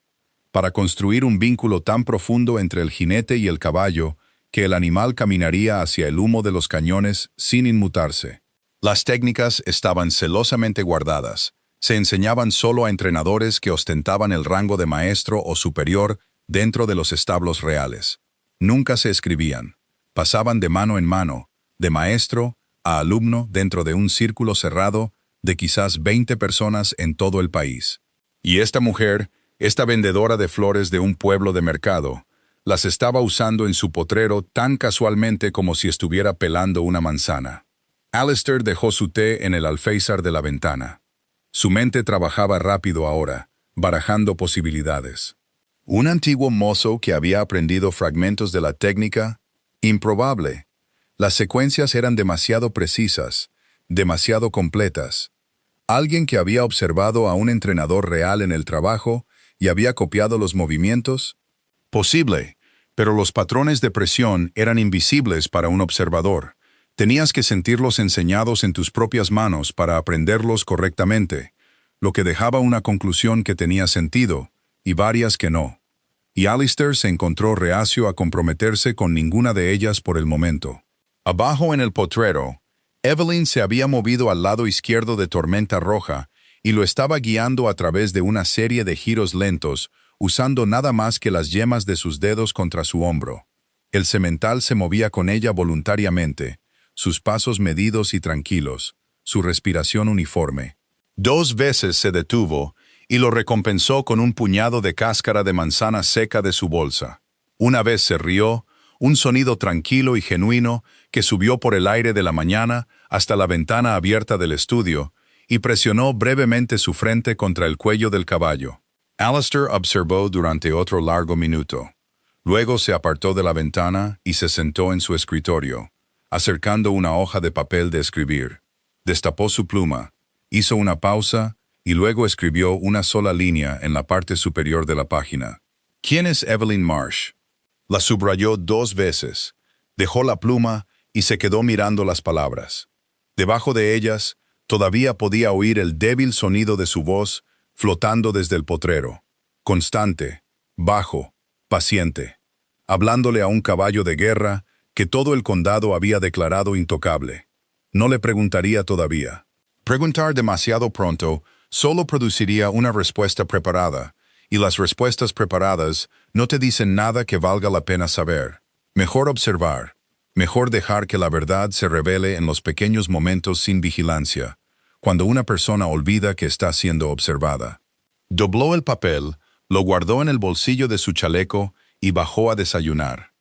para construir un vínculo tan profundo entre el jinete y el caballo que el animal caminaría hacia el humo de los cañones sin inmutarse. Las técnicas estaban celosamente guardadas, se enseñaban solo a entrenadores que ostentaban el rango de maestro o superior dentro de los establos reales. Nunca se escribían, pasaban de mano en mano, de maestro a alumno dentro de un círculo cerrado de quizás 20 personas en todo el país. Y esta mujer, esta vendedora de flores de un pueblo de mercado, las estaba usando en su potrero tan casualmente como si estuviera pelando una manzana. Alistair dejó su té en el alféizar de la ventana. Su mente trabajaba rápido ahora, barajando posibilidades. Un antiguo mozo que había aprendido fragmentos de la técnica, improbable. Las secuencias eran demasiado precisas, demasiado completas. Alguien que había observado a un entrenador real en el trabajo y había copiado los movimientos. Posible, pero los patrones de presión eran invisibles para un observador. Tenías que sentirlos enseñados en tus propias manos para aprenderlos correctamente, lo que dejaba una conclusión que tenía sentido, y varias que no. Y Alistair se encontró reacio a comprometerse con ninguna de ellas por el momento. Abajo en el potrero, Evelyn se había movido al lado izquierdo de Tormenta Roja y lo estaba guiando a través de una serie de giros lentos, usando nada más que las yemas de sus dedos contra su hombro. El semental se movía con ella voluntariamente, sus pasos medidos y tranquilos, su respiración uniforme. 2 veces se detuvo y lo recompensó con un puñado de cáscara de manzana seca de su bolsa. Una vez se rió, un sonido tranquilo y genuino que subió por el aire de la mañana hasta la ventana abierta del estudio y presionó brevemente su frente contra el cuello del caballo. Alistair observó durante otro largo minuto. Luego se apartó de la ventana y se sentó en su escritorio, acercando una hoja de papel de escribir. Destapó su pluma, hizo una pausa y luego escribió una sola línea en la parte superior de la página. ¿Quién es Evelyn Marsh? La subrayó 2 veces, dejó la pluma y se quedó mirando las palabras. Debajo de ellas, todavía podía oír el débil sonido de su voz flotando desde el potrero, constante, bajo, paciente, hablándole a un caballo de guerra que todo el condado había declarado intocable. No le preguntaría todavía. Preguntar demasiado pronto solo produciría una respuesta preparada, y las respuestas preparadas no te dicen nada que valga la pena saber. Mejor observar, mejor dejar que la verdad se revele en los pequeños momentos sin vigilancia, cuando una persona olvida que está siendo observada. Dobló el papel, lo guardó en el bolsillo de su chaleco y bajó a desayunar.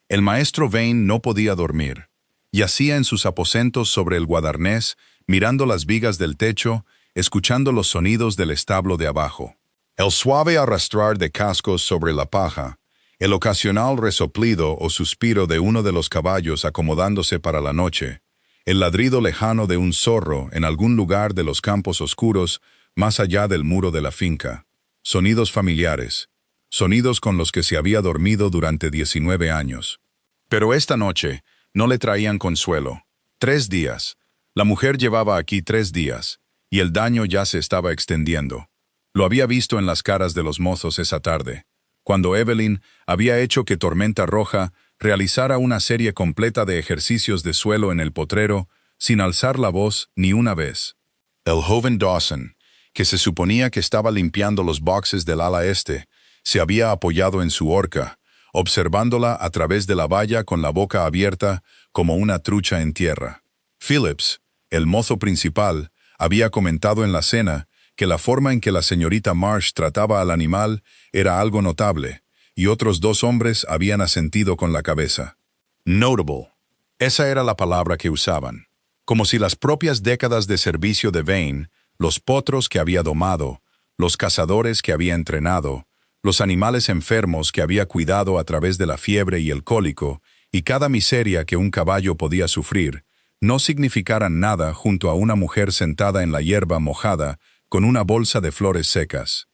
El maestro Vane no podía dormir. Yacía en sus aposentos sobre el guadarnés, mirando las vigas del techo, escuchando los sonidos del establo de abajo. El suave arrastrar de cascos sobre la paja, el ocasional resoplido o suspiro de uno de los caballos acomodándose para la noche, el ladrido lejano de un zorro en algún lugar de los campos oscuros más allá del muro de la finca. Sonidos familiares, sonidos con los que se había dormido durante 19 años. Pero esta noche no le traían consuelo. 3 días. La mujer llevaba aquí 3 días, y el daño ya se estaba extendiendo. Lo había visto en las caras de los mozos esa tarde, cuando Evelyn había hecho que Tormenta Roja realizara una serie completa de ejercicios de suelo en el potrero, sin alzar la voz ni una vez. El joven Dawson, que se suponía que estaba limpiando los boxes del ala este, se había apoyado en su horca, observándola a través de la valla con la boca abierta como una trucha en tierra. Phillips, el mozo principal, había comentado en la cena que la forma en que la señorita Marsh trataba al animal era algo notable, y otros 2 hombres habían asentido con la cabeza. Notable. Esa era la palabra que usaban. Como si las propias décadas de servicio de Vane, los potros que había domado, los cazadores que había entrenado, los animales enfermos que había cuidado a través de la fiebre y el cólico, y cada miseria que un caballo podía sufrir, no significaran nada junto a una mujer sentada en la hierba mojada con una bolsa de flores secas.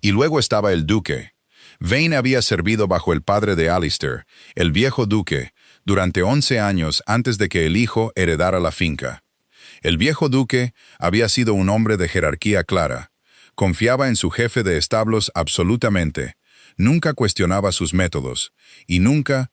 Y luego estaba el duque. Vane había servido bajo el padre de Alistair, el viejo duque, durante 11 años antes de que el hijo heredara la finca. El viejo duque había sido un hombre de jerarquía clara. Confiaba en su jefe de establos absolutamente, nunca cuestionaba sus métodos, y nunca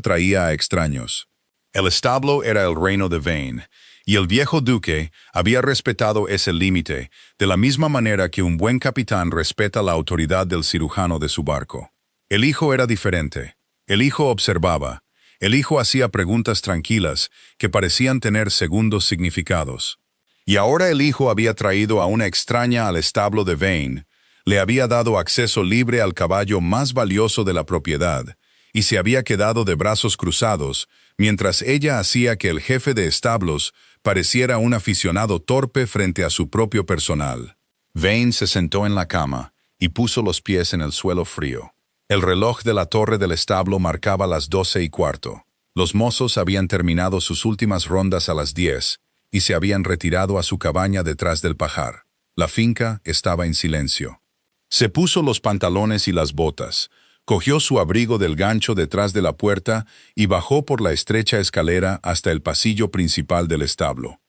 traía a extraños. El establo era el reino de Vane, y el viejo duque había respetado ese límite de la misma manera que un buen capitán respeta la autoridad del cirujano de su barco. El hijo era diferente. El hijo observaba. El hijo hacía preguntas tranquilas que parecían tener segundos significados. Y ahora el hijo había traído a una extraña al establo de Vane, le había dado acceso libre al caballo más valioso de la propiedad, y se había quedado de brazos cruzados, mientras ella hacía que el jefe de establos pareciera un aficionado torpe frente a su propio personal. Vane se sentó en la cama, y puso los pies en el suelo frío. El reloj de la torre del establo marcaba las 12:15. Los mozos habían terminado sus últimas rondas a las 10 y se habían retirado a su cabaña detrás del pajar. La finca estaba en silencio. Se puso los pantalones y las botas, cogió su abrigo del gancho detrás de la puerta y bajó por la estrecha escalera hasta el pasillo principal del establo.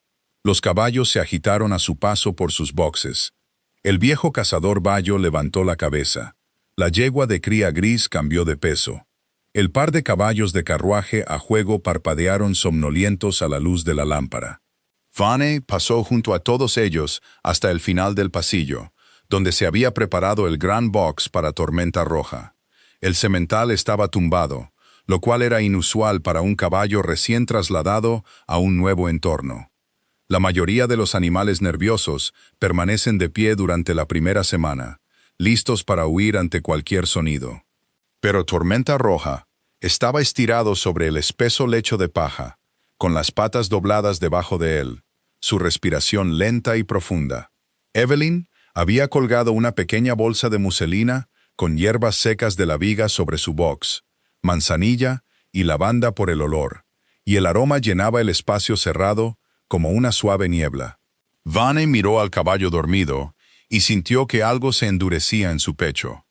Los caballos se agitaron a su paso por sus boxes. El viejo cazador Bayo levantó la cabeza. La yegua de cría gris cambió de peso. El par de caballos de carruaje a juego parpadearon somnolientos a la luz de la lámpara. Vane pasó junto a todos ellos hasta el final del pasillo, donde se había preparado el gran box para Tormenta Roja. El semental estaba tumbado, lo cual era inusual para un caballo recién trasladado a un nuevo entorno. La mayoría de los animales nerviosos permanecen de pie durante la primera semana, listos para huir ante cualquier sonido. Pero Tormenta Roja estaba estirado sobre el espeso lecho de paja, con las patas dobladas debajo de él, su respiración lenta y profunda. Evelyn había colgado una pequeña bolsa de muselina con hierbas secas de la viga sobre su box, manzanilla y lavanda por el olor, y el aroma llenaba el espacio cerrado como una suave niebla. Vane miró al caballo dormido y sintió que algo se endurecía en su pecho.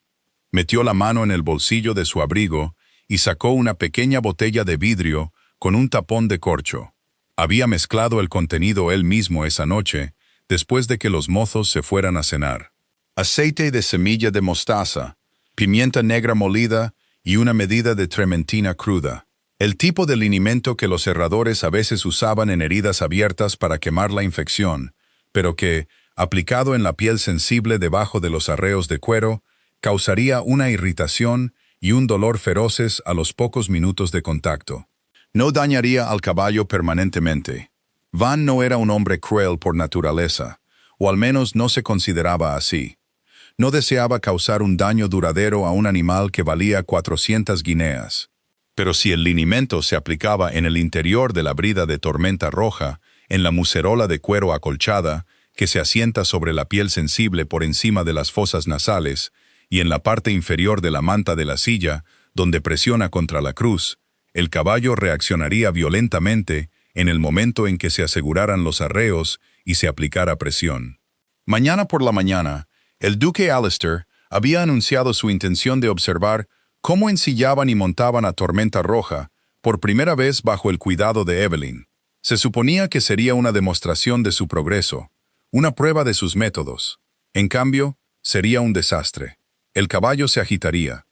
Metió la mano en el bolsillo de su abrigo y sacó una pequeña botella de vidrio con un tapón de corcho. Había mezclado el contenido él mismo esa noche, después de que los mozos se fueran a cenar. Aceite de semilla de mostaza, pimienta negra molida y una medida de trementina cruda. El tipo de linimento que los herradores a veces usaban en heridas abiertas para quemar la infección, pero que, aplicado en la piel sensible debajo de los arreos de cuero, causaría una irritación y un dolor feroces a los pocos minutos de contacto. No dañaría al caballo permanentemente. Van no era un hombre cruel por naturaleza, o al menos no se consideraba así. No deseaba causar un daño duradero a un animal que valía 400 guineas. Pero si el linimento se aplicaba en el interior de la brida de Tormenta Roja, en la muserola de cuero acolchada, que se asienta sobre la piel sensible por encima de las fosas nasales, y en la parte inferior de la manta de la silla, donde presiona contra la cruz, el caballo reaccionaría violentamente en el momento en que se aseguraran los arreos y se aplicara presión. Mañana por la mañana, el duque Alistair había anunciado su intención de observar cómo ensillaban y montaban a Tormenta Roja, por primera vez bajo el cuidado de Evelyn. Se suponía que sería una demostración de su progreso, una prueba de sus métodos. En cambio, sería un desastre. El caballo se agitaría,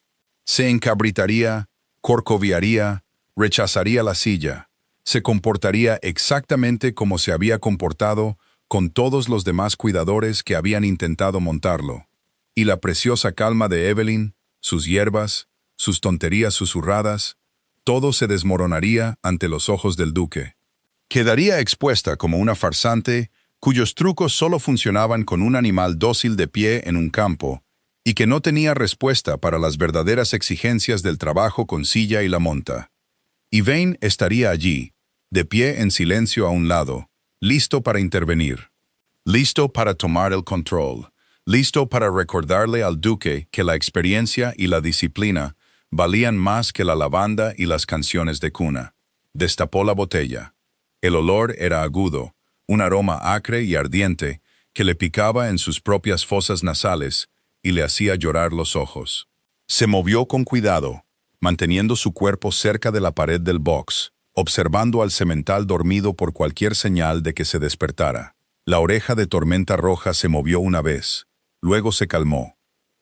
se encabritaría, corcoviaría, rechazaría la silla, se comportaría exactamente como se había comportado con todos los demás cuidadores que habían intentado montarlo. Y la preciosa calma de Evelyn, sus hierbas, sus tonterías susurradas, todo se desmoronaría ante los ojos del duque. Quedaría expuesta como una farsante cuyos trucos solo funcionaban con un animal dócil de pie en un campo y que no tenía respuesta para las verdaderas exigencias del trabajo con silla y la monta. Y Vane estaría allí, de pie en silencio a un lado, listo para intervenir, listo para tomar el control, listo para recordarle al duque que la experiencia y la disciplina valían más que la lavanda y las canciones de cuna. Destapó la botella. El olor era agudo, un aroma acre y ardiente que le picaba en sus propias fosas nasales y le hacía llorar los ojos. Se movió con cuidado, manteniendo su cuerpo cerca de la pared del box, observando al semental dormido por cualquier señal de que se despertara. La oreja de Tormenta Roja se movió una vez, luego se calmó.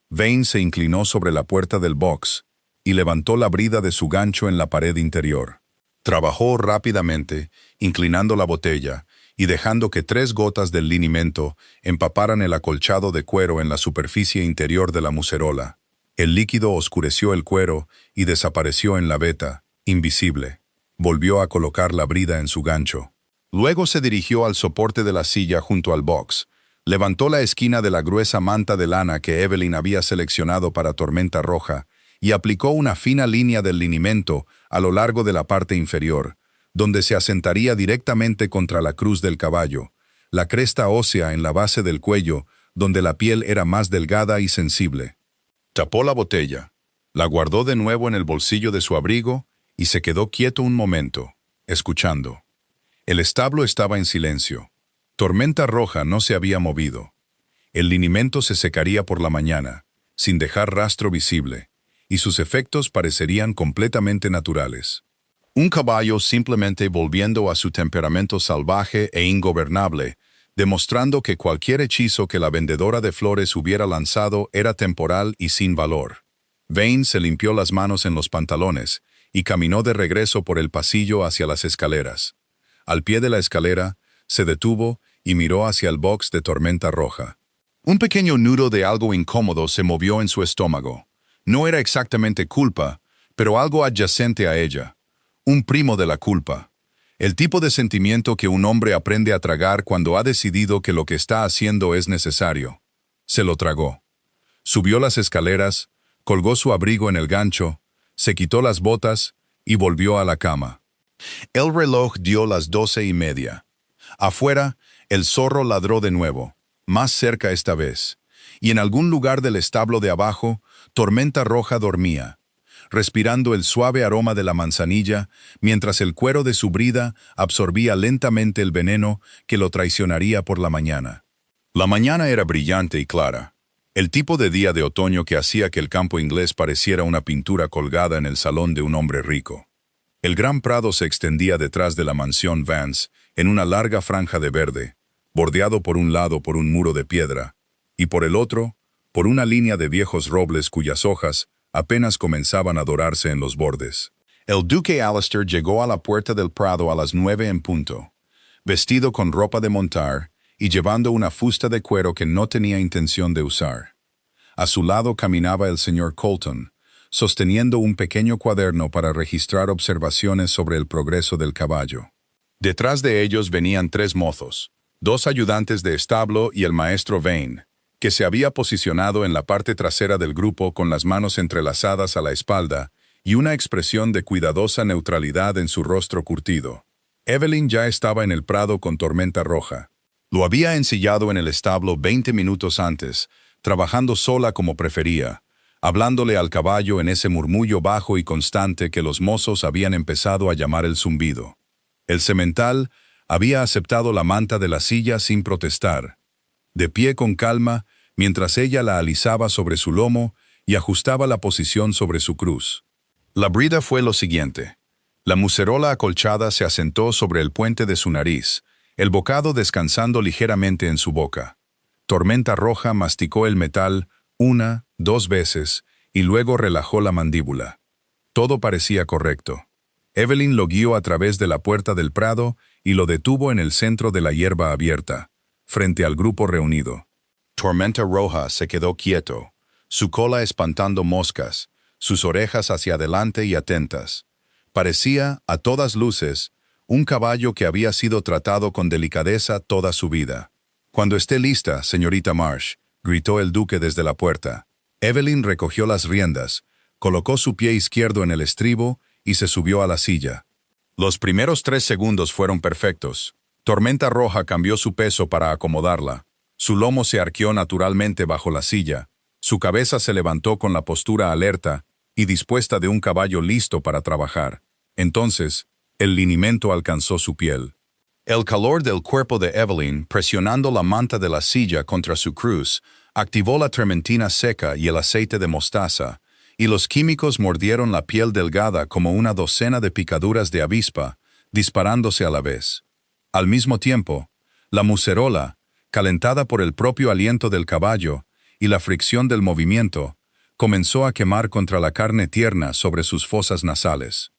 Vane se inclinó sobre la puerta del box y levantó la brida de su gancho en la pared interior. Trabajó rápidamente, inclinando la botella y dejando que 3 gotas del linimento empaparan el acolchado de cuero en la superficie interior de la muserola. El líquido oscureció el cuero y desapareció en la veta, invisible. Volvió a colocar la brida en su gancho. Luego se dirigió al soporte de la silla junto al box. Levantó la esquina de la gruesa manta de lana que Evelyn había seleccionado para Tormenta Roja y aplicó una fina línea del linimento a lo largo de la parte inferior, donde se asentaría directamente contra la cruz del caballo, la cresta ósea en la base del cuello, donde la piel era más delgada y sensible. Tapó la botella, la guardó de nuevo en el bolsillo de su abrigo y se quedó quieto un momento, escuchando. El establo estaba en silencio. Tormenta Roja no se había movido. El linimento se secaría por la mañana, sin dejar rastro visible, y sus efectos parecerían completamente naturales. Un caballo simplemente volviendo a su temperamento salvaje e ingobernable, demostrando que cualquier hechizo que la vendedora de flores hubiera lanzado era temporal y sin valor. Vane se limpió las manos en los pantalones y caminó de regreso por el pasillo hacia las escaleras. Al pie de la escalera, se detuvo y miró hacia el box de Tormenta Roja. Un pequeño nudo de algo incómodo se movió en su estómago. No era exactamente culpa, pero algo adyacente a ella. Un primo de la culpa. El tipo de sentimiento que un hombre aprende a tragar cuando ha decidido que lo que está haciendo es necesario. Se lo tragó. Subió las escaleras, colgó su abrigo en el gancho, se quitó las botas y volvió a la cama. El reloj dio las 12:30. Afuera, el zorro ladró de nuevo, más cerca esta vez, y en algún lugar del establo de abajo, Tormenta Roja dormía, respirando el suave aroma de la manzanilla, mientras el cuero de su brida absorbía lentamente el veneno que lo traicionaría por la mañana. La mañana era brillante y clara, el tipo de día de otoño que hacía que el campo inglés pareciera una pintura colgada en el salón de un hombre rico. El gran prado se extendía detrás de la mansión Vance en una larga franja de verde, bordeado por un lado por un muro de piedra, y por el otro, por una línea de viejos robles cuyas hojas apenas comenzaban a dorarse en los bordes. El duque Alistair llegó a la puerta del prado a las 9 en punto, vestido con ropa de montar y llevando una fusta de cuero que no tenía intención de usar. A su lado caminaba el señor Colton, sosteniendo un pequeño cuaderno para registrar observaciones sobre el progreso del caballo. Detrás de ellos venían 3 mozos, 2 ayudantes de establo y el maestro Vane, que se había posicionado en la parte trasera del grupo con las manos entrelazadas a la espalda y una expresión de cuidadosa neutralidad en su rostro curtido. Evelyn ya estaba en el prado con Tormenta Roja. Lo había ensillado en el establo 20 minutos antes, trabajando sola como prefería, hablándole al caballo en ese murmullo bajo y constante que los mozos habían empezado a llamar el zumbido. El semental había aceptado la manta de la silla sin protestar, de pie con calma, mientras ella la alisaba sobre su lomo y ajustaba la posición sobre su cruz. La brida fue lo siguiente. La mucerola acolchada se asentó sobre el puente de su nariz, el bocado descansando ligeramente en su boca. Tormenta Roja masticó el metal 1, 2 veces y luego relajó la mandíbula. Todo parecía correcto. Evelyn lo guió a través de la puerta del prado y lo detuvo en el centro de la hierba abierta, frente al grupo reunido. Tormenta Roja se quedó quieto, su cola espantando moscas, sus orejas hacia adelante y atentas. Parecía, a todas luces, un caballo que había sido tratado con delicadeza toda su vida. «Cuando esté lista, señorita Marsh», gritó el duque desde la puerta. Evelyn recogió las riendas, colocó su pie izquierdo en el estribo y se subió a la silla. Los primeros 3 segundos fueron perfectos. Tormenta Roja cambió su peso para acomodarla. Su lomo se arqueó naturalmente bajo la silla. Su cabeza se levantó con la postura alerta y dispuesta de un caballo listo para trabajar. Entonces, el linimento alcanzó su piel. El calor del cuerpo de Evelyn, presionando la manta de la silla contra su cruz, activó la trementina seca y el aceite de mostaza, y los químicos mordieron la piel delgada como una docena de picaduras de avispa, disparándose a la vez. Al mismo tiempo, la mucerola, calentada por el propio aliento del caballo y la fricción del movimiento, comenzó a quemar contra la carne tierna sobre sus fosas nasales.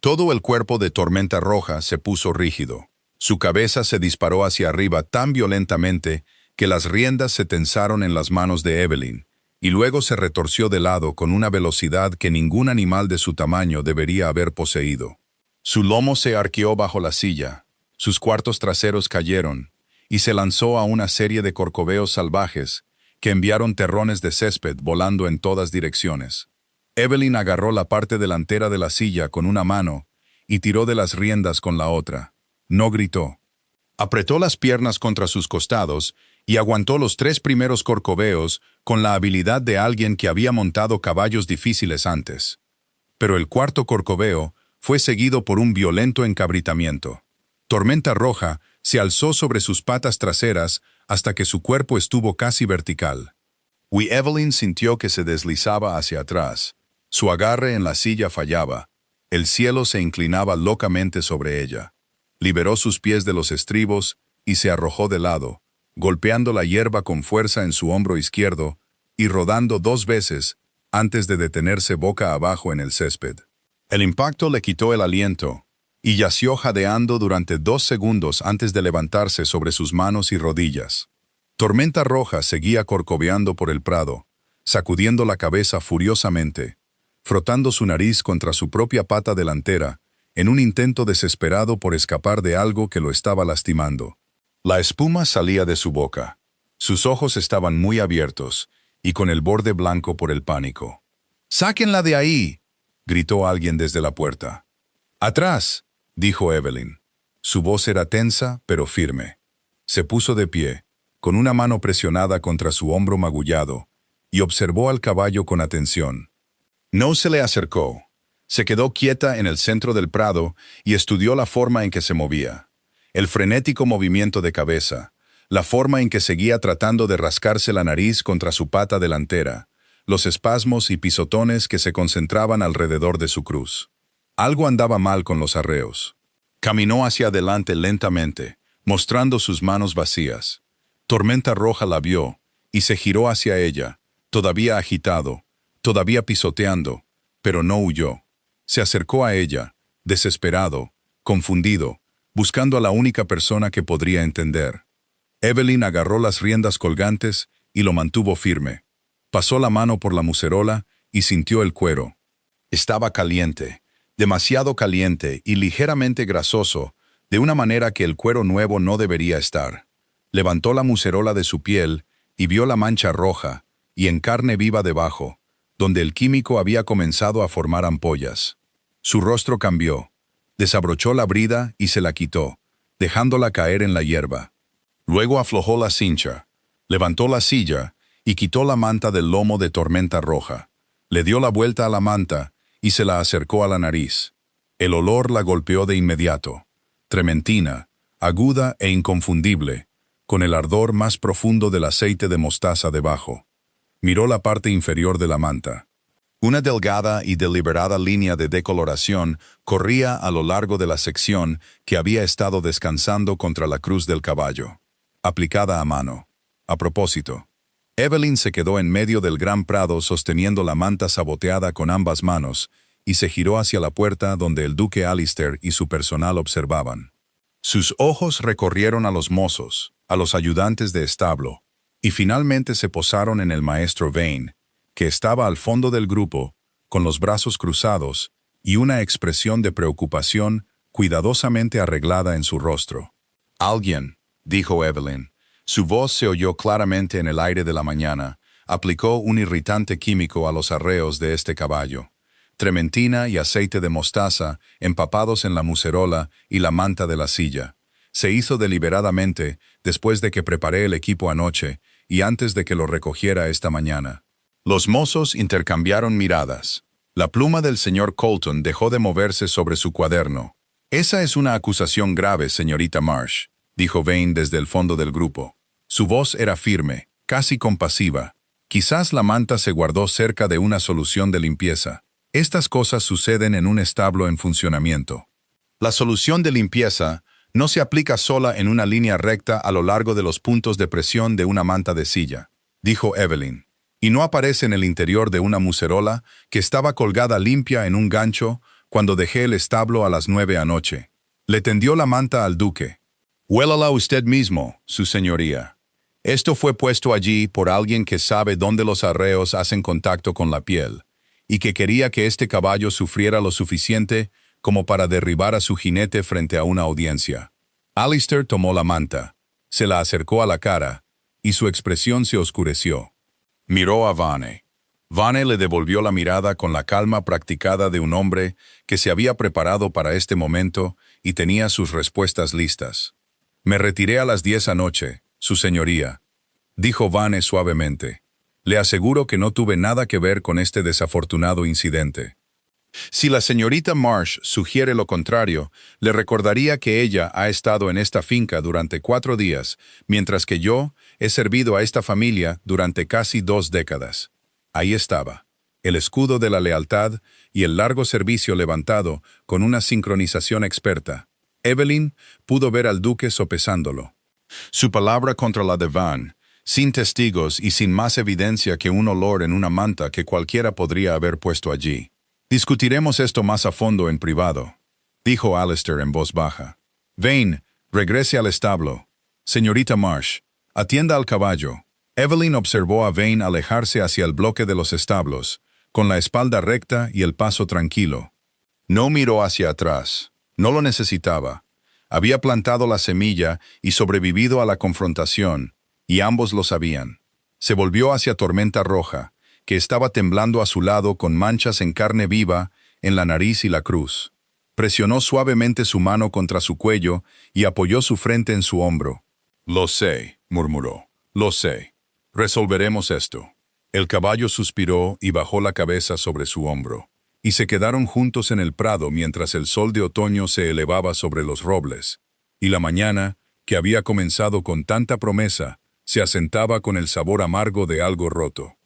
Todo el cuerpo de Tormenta Roja se puso rígido. Su cabeza se disparó hacia arriba tan violentamente que las riendas se tensaron en las manos de Evelyn, y luego se retorció de lado con una velocidad que ningún animal de su tamaño debería haber poseído. Su lomo se arqueó bajo la silla, sus cuartos traseros cayeron, y se lanzó a una serie de corcoveos salvajes que enviaron terrones de césped volando en todas direcciones. Evelyn agarró la parte delantera de la silla con una mano y tiró de las riendas con la otra. No gritó. Apretó las piernas contra sus costados y aguantó los 3 primeros corcoveos con la habilidad de alguien que había montado caballos difíciles antes. Pero el cuarto corcoveo fue seguido por un violento encabritamiento. Tormenta Roja se alzó sobre sus patas traseras hasta que su cuerpo estuvo casi vertical. Evelyn sintió que se deslizaba hacia atrás. Su agarre en la silla fallaba. El cielo se inclinaba locamente sobre ella. Liberó sus pies de los estribos y se arrojó de lado, golpeando la hierba con fuerza en su hombro izquierdo y rodando 2 veces antes de detenerse boca abajo en el césped. El impacto le quitó el aliento y yació jadeando durante 2 segundos antes de levantarse sobre sus manos y rodillas. Tormenta Roja seguía corcoveando por el prado, sacudiendo la cabeza furiosamente, frotando su nariz contra su propia pata delantera, en un intento desesperado por escapar de algo que lo estaba lastimando. La espuma salía de su boca. Sus ojos estaban muy abiertos y con el borde blanco por el pánico. «¡Sáquenla de ahí!», gritó alguien desde la puerta. «¡Atrás!», dijo Evelyn. Su voz era tensa, pero firme. Se puso de pie, con una mano presionada contra su hombro magullado, y observó al caballo con atención. No se le acercó. Se quedó quieta en el centro del prado y estudió la forma en que se movía. El frenético movimiento de cabeza, la forma en que seguía tratando de rascarse la nariz contra su pata delantera, los espasmos y pisotones que se concentraban alrededor de su cruz. Algo andaba mal con los arreos. Caminó hacia adelante lentamente, mostrando sus manos vacías. Tormenta Roja la vio y se giró hacia ella, todavía agitado, todavía pisoteando, pero no huyó. Se acercó a ella, desesperado, confundido, buscando a la única persona que podría entender. Evelyn agarró las riendas colgantes y lo mantuvo firme. Pasó la mano por la muserola y sintió el cuero. Estaba caliente, demasiado caliente y ligeramente grasoso, de una manera que el cuero nuevo no debería estar. Levantó la muserola de su piel y vio la mancha roja, y en carne viva debajo, donde el químico había comenzado a formar ampollas. Su rostro cambió. Desabrochó la brida y se la quitó, dejándola caer en la hierba. Luego aflojó la cincha, levantó la silla y quitó la manta del lomo de Tormenta Roja. Le dio la vuelta a la manta y se la acercó a la nariz. El olor la golpeó de inmediato. Trementina, aguda e inconfundible, con el ardor más profundo del aceite de mostaza debajo. Miró la parte inferior de la manta. Una delgada y deliberada línea de decoloración corría a lo largo de la sección que había estado descansando contra la cruz del caballo, aplicada a mano. A propósito, Evelyn se quedó en medio del gran prado sosteniendo la manta saboteada con ambas manos y se giró hacia la puerta donde el duque Alistair y su personal observaban. Sus ojos recorrieron a los mozos, a los ayudantes de establo, y finalmente se posaron en el maestro Vane, que estaba al fondo del grupo, con los brazos cruzados y una expresión de preocupación cuidadosamente arreglada en su rostro. «Alguien», dijo Evelyn. Su voz se oyó claramente en el aire de la mañana. Aplicó un irritante químico a los arreos de este caballo. Trementina y aceite de mostaza empapados en la muserola y la manta de la silla. Se hizo deliberadamente después de que preparé el equipo anoche y antes de que lo recogiera esta mañana. Los mozos intercambiaron miradas. La pluma del señor Colton dejó de moverse sobre su cuaderno. «Esa es una acusación grave, señorita Marsh», dijo Vane desde el fondo del grupo. Su voz era firme, casi compasiva. Quizás la manta se guardó cerca de una solución de limpieza. Estas cosas suceden en un establo en funcionamiento. La solución de limpieza no se aplica sola en una línea recta a lo largo de los puntos de presión de una manta de silla, dijo Evelyn. Y no aparece en el interior de una muserola que estaba colgada limpia en un gancho cuando dejé el establo a las 9 anoche. Le tendió la manta al duque. «Huélala usted mismo, su señoría. Esto fue puesto allí por alguien que sabe dónde los arreos hacen contacto con la piel, y que quería que este caballo sufriera lo suficiente como para derribar a su jinete frente a una audiencia». Alistair tomó la manta, se la acercó a la cara, y su expresión se oscureció. Miró a Vane. Vane le devolvió la mirada con la calma practicada de un hombre que se había preparado para este momento y tenía sus respuestas listas. «Me retiré a las 10 anoche, su señoría. dijo Vane suavemente. Le aseguro que no tuve nada que ver con este desafortunado incidente. Si la señorita Marsh sugiere lo contrario, le recordaría que ella ha estado en esta finca durante 4 días, mientras que yo he servido a esta familia durante casi 2 décadas. Ahí estaba, el escudo de la lealtad y el largo servicio levantado con una sincronización experta. Evelyn pudo ver al duque sopesándolo. Su palabra contra la de Van, sin testigos y sin más evidencia que un olor en una manta que cualquiera podría haber puesto allí. Discutiremos esto más a fondo en privado, dijo Alistair en voz baja. Vane, regrese al establo. Señorita Marsh, atienda al caballo. Evelyn observó a Vane alejarse hacia el bloque de los establos, con la espalda recta y el paso tranquilo. No miró hacia atrás. No lo necesitaba. Había plantado la semilla y sobrevivido a la confrontación, y ambos lo sabían. Se volvió hacia Tormenta Roja, que estaba temblando a su lado con manchas en carne viva en la nariz y la cruz. Presionó suavemente su mano contra su cuello y apoyó su frente en su hombro. «Lo sé», murmuró. «Lo sé. Resolveremos esto». El caballo suspiró y bajó la cabeza sobre su hombro, y se quedaron juntos en el prado mientras el sol de otoño se elevaba sobre los robles, y la mañana, que había comenzado con tanta promesa, se asentaba con el sabor amargo de algo roto.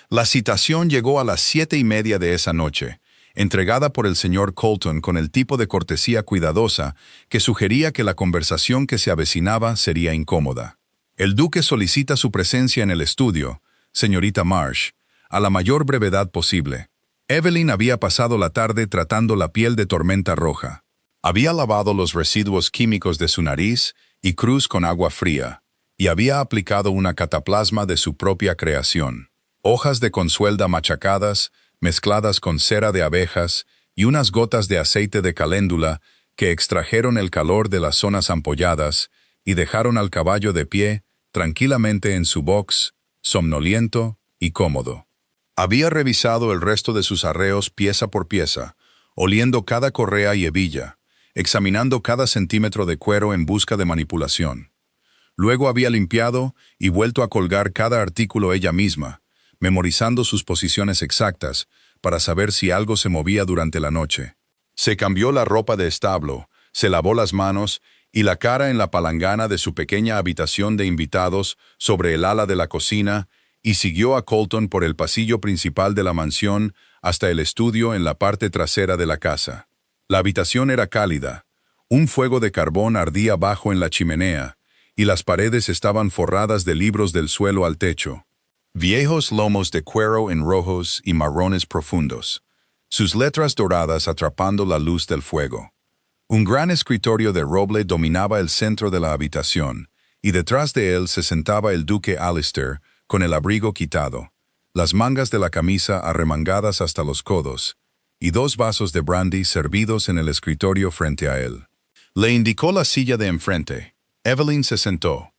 La citación llegó a las 7:30 de esa noche, entregada por el señor Colton con el tipo de cortesía cuidadosa que sugería que la conversación que se avecinaba sería incómoda. El duque solicita su presencia en el estudio, señorita Marsh, a la mayor brevedad posible. Evelyn había pasado la tarde tratando la piel de Tormenta Roja. Había lavado los residuos químicos de su nariz y cruz con agua fría, y había aplicado una cataplasma de su propia creación. Hojas de consuelda machacadas, mezcladas con cera de abejas y unas gotas de aceite de caléndula que extrajeron el calor de las zonas ampolladas y dejaron al caballo de pie, tranquilamente en su box, somnoliento y cómodo. Había revisado el resto de sus arreos pieza por pieza, oliendo cada correa y hebilla, examinando cada centímetro de cuero en busca de manipulación. Luego había limpiado y vuelto a colgar cada artículo ella misma, memorizando sus posiciones exactas para saber si algo se movía durante la noche. Se cambió la ropa de establo, se lavó las manos y la cara en la palangana de su pequeña habitación de invitados sobre el ala de la cocina y siguió a Colton por el pasillo principal de la mansión hasta el estudio en la parte trasera de la casa. La habitación era cálida, un fuego de carbón ardía bajo en la chimenea y las paredes estaban forradas de libros del suelo al techo. Viejos lomos de cuero en rojos y marrones profundos, sus letras doradas atrapando la luz del fuego. Un gran escritorio de roble dominaba el centro de la habitación, y detrás de él se sentaba el duque Alistair, con el abrigo quitado, las mangas de la camisa arremangadas hasta los codos, y 2 vasos de brandy servidos en el escritorio frente a él. Le indicó la silla de enfrente. Evelyn se sentó.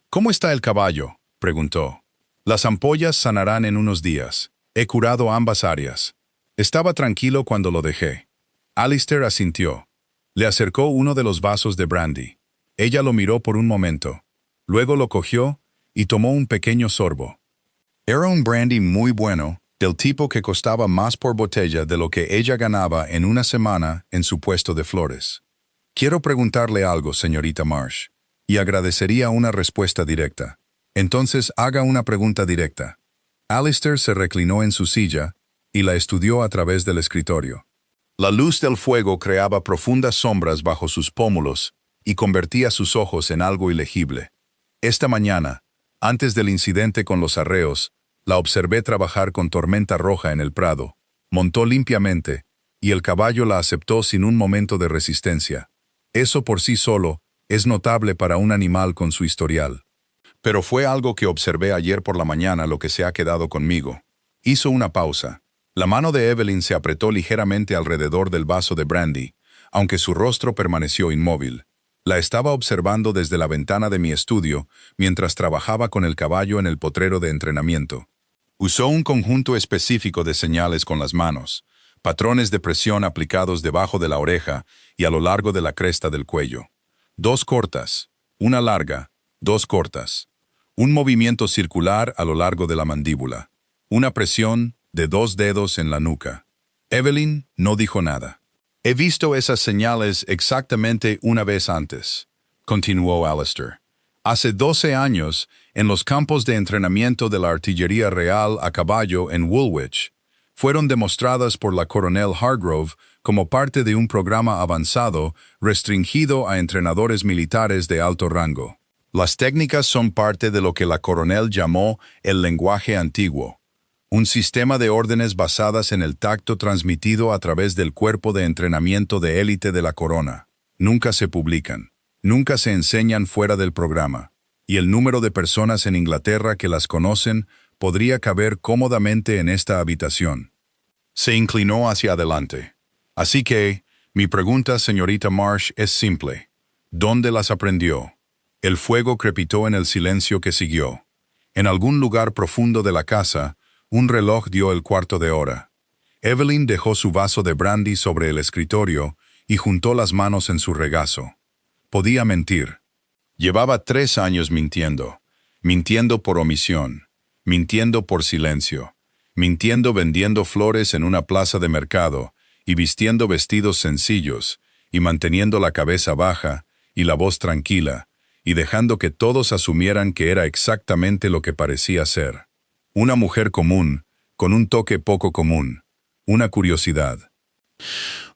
«¿Cómo está el caballo?», preguntó. «Las ampollas sanarán en unos días. He curado ambas áreas. Estaba tranquilo cuando lo dejé». Alistair asintió. Le acercó uno de los vasos de brandy. Ella lo miró por un momento. Luego lo cogió y tomó un pequeño sorbo. Era un brandy muy bueno, del tipo que costaba más por botella de lo que ella ganaba en una semana en su puesto de flores. «Quiero preguntarle algo, señorita Marsh, y agradecería una respuesta directa». «Entonces haga una pregunta directa». Alistair se reclinó en su silla y la estudió a través del escritorio. La luz del fuego creaba profundas sombras bajo sus pómulos y convertía sus ojos en algo ilegible. Esta mañana, antes del incidente con los arreos, la observé trabajar con Tormenta Roja en el prado. Montó limpiamente, y el caballo la aceptó sin un momento de resistencia. Eso por sí solo es notable para un animal con su historial. Pero fue algo que observé ayer por la mañana lo que se ha quedado conmigo. Hizo una pausa. La mano de Evelyn se apretó ligeramente alrededor del vaso de brandy, aunque su rostro permaneció inmóvil. La estaba observando desde la ventana de mi estudio mientras trabajaba con el caballo en el potrero de entrenamiento. Usó un conjunto específico de señales con las manos, patrones de presión aplicados debajo de la oreja y a lo largo de la cresta del cuello. 2 cortas, una larga, 2 cortas. Un movimiento circular a lo largo de la mandíbula. Una presión de 2 dedos en la nuca. Evelyn no dijo nada. He visto esas señales exactamente una vez antes, continuó Alistair. Hace 12 años, en los campos de entrenamiento de la Artillería Real a caballo en Woolwich, fueron demostradas por la coronel Hargrove como parte de un programa avanzado restringido a entrenadores militares de alto rango. Las técnicas son parte de lo que la coronel llamó el lenguaje antiguo, un sistema de órdenes basadas en el tacto transmitido a través del cuerpo de entrenamiento de élite de la corona. Nunca se publican, nunca se enseñan fuera del programa, y el número de personas en Inglaterra que las conocen podría caber cómodamente en esta habitación. Se inclinó hacia adelante. Así que, mi pregunta, señorita Marsh, es simple. ¿Dónde las aprendió? El fuego crepitó en el silencio que siguió. En algún lugar profundo de la casa, un reloj dio el cuarto de hora. Evelyn dejó su vaso de brandy sobre el escritorio y juntó las manos en su regazo. Podía mentir. Llevaba 3 años mintiendo. Mintiendo por omisión. Mintiendo por silencio. Mintiendo vendiendo flores en una plaza de mercado y vistiendo vestidos sencillos y manteniendo la cabeza baja y la voz tranquila y dejando que todos asumieran que era exactamente lo que parecía ser. Una mujer común, con un toque poco común. Una curiosidad.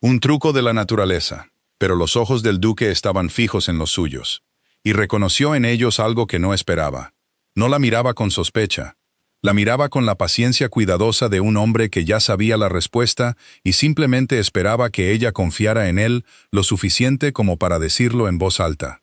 Un truco de la naturaleza, pero los ojos del duque estaban fijos en los suyos, y reconoció en ellos algo que no esperaba. No la miraba con sospecha. La miraba con la paciencia cuidadosa de un hombre que ya sabía la respuesta y simplemente esperaba que ella confiara en él lo suficiente como para decirlo en voz alta.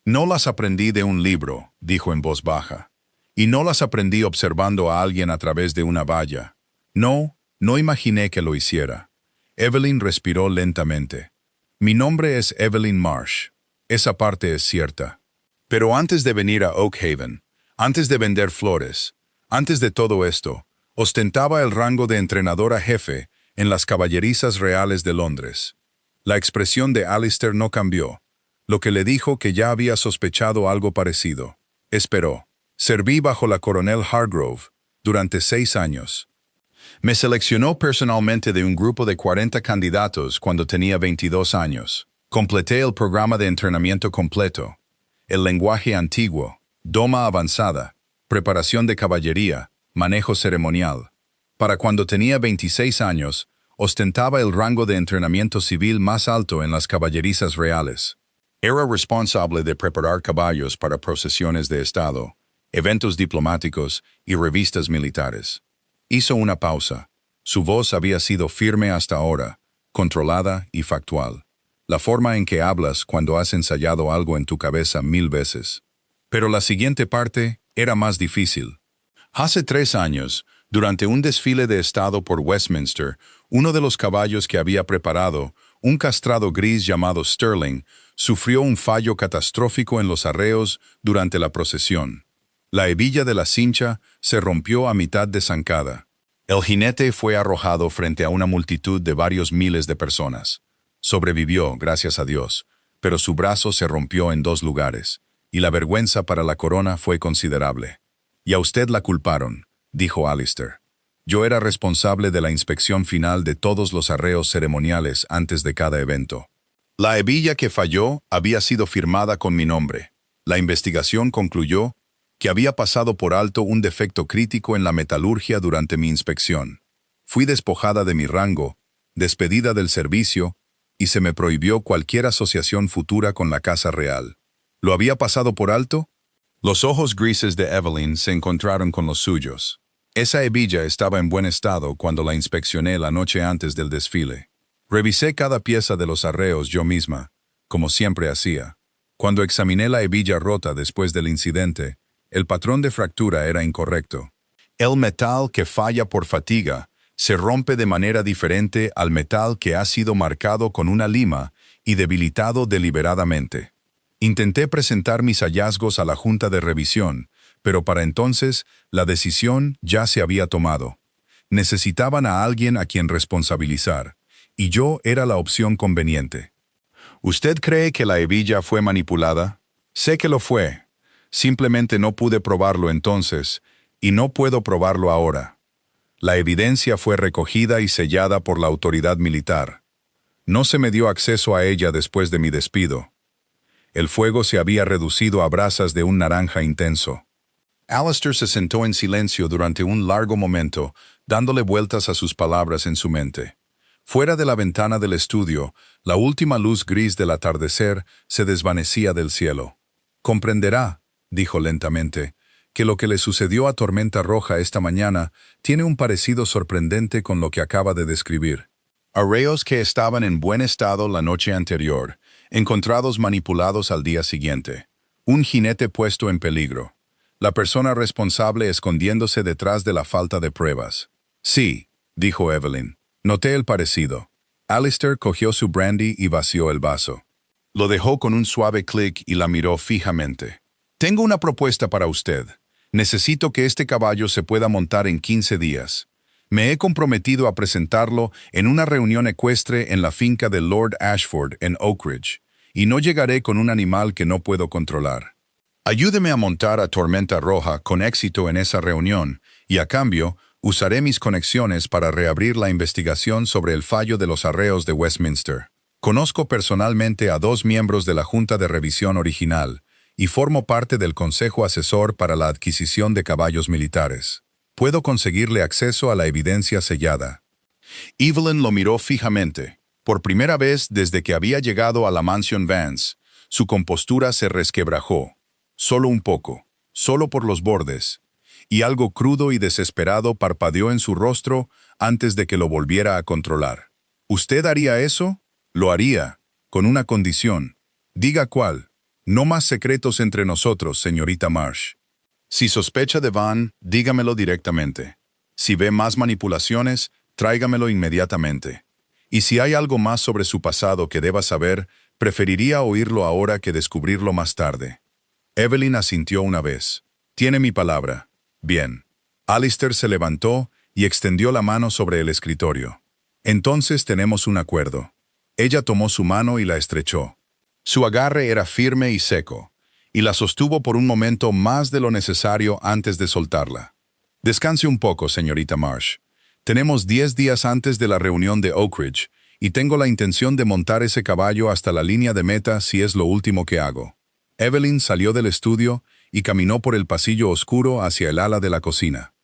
No las aprendí de un libro, dijo en voz baja. Y no las aprendí observando a alguien a través de una valla. No imaginé que lo hiciera. Evelyn respiró lentamente. Mi nombre es Evelyn Marsh. Esa parte es cierta. Pero antes de venir a Oak Haven, antes de vender flores, antes de todo esto, ostentaba el rango de entrenadora jefe en las caballerizas reales de Londres. La expresión de Alistair no cambió, lo que le dijo que ya había sospechado algo parecido. Esperó. Serví bajo la coronel Hargrove durante 6 años. Me seleccionó personalmente de un grupo de 40 candidatos cuando tenía 22 años. Completé el programa de entrenamiento completo, el lenguaje antiguo, doma avanzada, preparación de caballería, manejo ceremonial. Para cuando tenía 26 años, ostentaba el rango de entrenamiento civil más alto en las caballerizas reales. Era responsable de preparar caballos para procesiones de Estado, eventos diplomáticos y revistas militares. Hizo una pausa. Su voz había sido firme hasta ahora, controlada y factual. La forma en que hablas cuando has ensayado algo en tu cabeza 1000 veces. Pero la siguiente parte era más difícil. Hace 3 años, durante un desfile de Estado por Westminster, uno de los caballos que había preparado, un castrado gris llamado Sterling, sufrió un fallo catastrófico en los arreos durante la procesión. La hebilla de la cincha se rompió a mitad de zancada. El jinete fue arrojado frente a una multitud de varios miles de personas. Sobrevivió, gracias a Dios, pero su brazo se rompió en 2 lugares, y la vergüenza para la corona fue considerable. Y a usted la culparon, dijo Alistair. Yo era responsable de la inspección final de todos los arreos ceremoniales antes de cada evento. La hebilla que falló había sido firmada con mi nombre. La investigación concluyó que había pasado por alto un defecto crítico en la metalurgia durante mi inspección. Fui despojada de mi rango, despedida del servicio, y se me prohibió cualquier asociación futura con la Casa Real. ¿Lo había pasado por alto? Los ojos grises de Evelyn se encontraron con los suyos. Esa hebilla estaba en buen estado cuando la inspeccioné la noche antes del desfile. Revisé cada pieza de los arreos yo misma, como siempre hacía. Cuando examiné la hebilla rota después del incidente, el patrón de fractura era incorrecto. El metal que falla por fatiga se rompe de manera diferente al metal que ha sido marcado con una lima y debilitado deliberadamente. Intenté presentar mis hallazgos a la Junta de Revisión, pero para entonces la decisión ya se había tomado. Necesitaban a alguien a quien responsabilizar, y yo era la opción conveniente. ¿Usted cree que la hebilla fue manipulada? Sé que lo fue. Simplemente no pude probarlo entonces, y no puedo probarlo ahora. La evidencia fue recogida y sellada por la autoridad militar. No se me dio acceso a ella después de mi despido. El fuego se había reducido a brasas de un naranja intenso. Alistair se sentó en silencio durante un largo momento, dándole vueltas a sus palabras en su mente. Fuera de la ventana del estudio, la última luz gris del atardecer se desvanecía del cielo. «Comprenderá», dijo lentamente, «que lo que le sucedió a Tormenta Roja esta mañana tiene un parecido sorprendente con lo que acaba de describir. Arreos que estaban en buen estado la noche anterior, encontrados manipulados al día siguiente. Un jinete puesto en peligro. La persona responsable escondiéndose detrás de la falta de pruebas». «Sí», dijo Evelyn. «Noté el parecido». Alistair cogió su brandy y vació el vaso. Lo dejó con un suave clic y la miró fijamente. «Tengo una propuesta para usted. Necesito que este caballo se pueda montar en 15 días. Me he comprometido a presentarlo en una reunión ecuestre en la finca de Lord Ashford en Oak Ridge, y no llegaré con un animal que no puedo controlar. Ayúdeme a montar a Tormenta Roja con éxito en esa reunión, y a cambio, usaré mis conexiones para reabrir la investigación sobre el fallo de los arreos de Westminster. Conozco personalmente a 2 miembros de la Junta de Revisión original, y formo parte del Consejo Asesor para la adquisición de caballos militares. Puedo conseguirle acceso a la evidencia sellada». Evelyn lo miró fijamente. Por primera vez desde que había llegado a la mansión Vance, su compostura se resquebrajó. Solo un poco, solo por los bordes, y algo crudo y desesperado parpadeó en su rostro antes de que lo volviera a controlar. «¿Usted haría eso?» «Lo haría, con una condición. Diga cuál. No más secretos entre nosotros, señorita Marsh. Si sospecha de Van, dígamelo directamente. Si ve más manipulaciones, tráigamelo inmediatamente. Y si hay algo más sobre su pasado que deba saber, preferiría oírlo ahora que descubrirlo más tarde». Evelyn asintió una vez. «Tiene mi palabra». «Bien». Alistair se levantó y extendió la mano sobre el escritorio. «Entonces tenemos un acuerdo». Ella tomó su mano y la estrechó. Su agarre era firme y seco, y la sostuvo por un momento más de lo necesario antes de soltarla. «Descanse un poco, señorita Marsh. Tenemos 10 días antes de la reunión de Oak Ridge, y tengo la intención de montar ese caballo hasta la línea de meta si es lo último que hago». Evelyn salió del estudio y caminó por el pasillo oscuro hacia el ala de la cocina.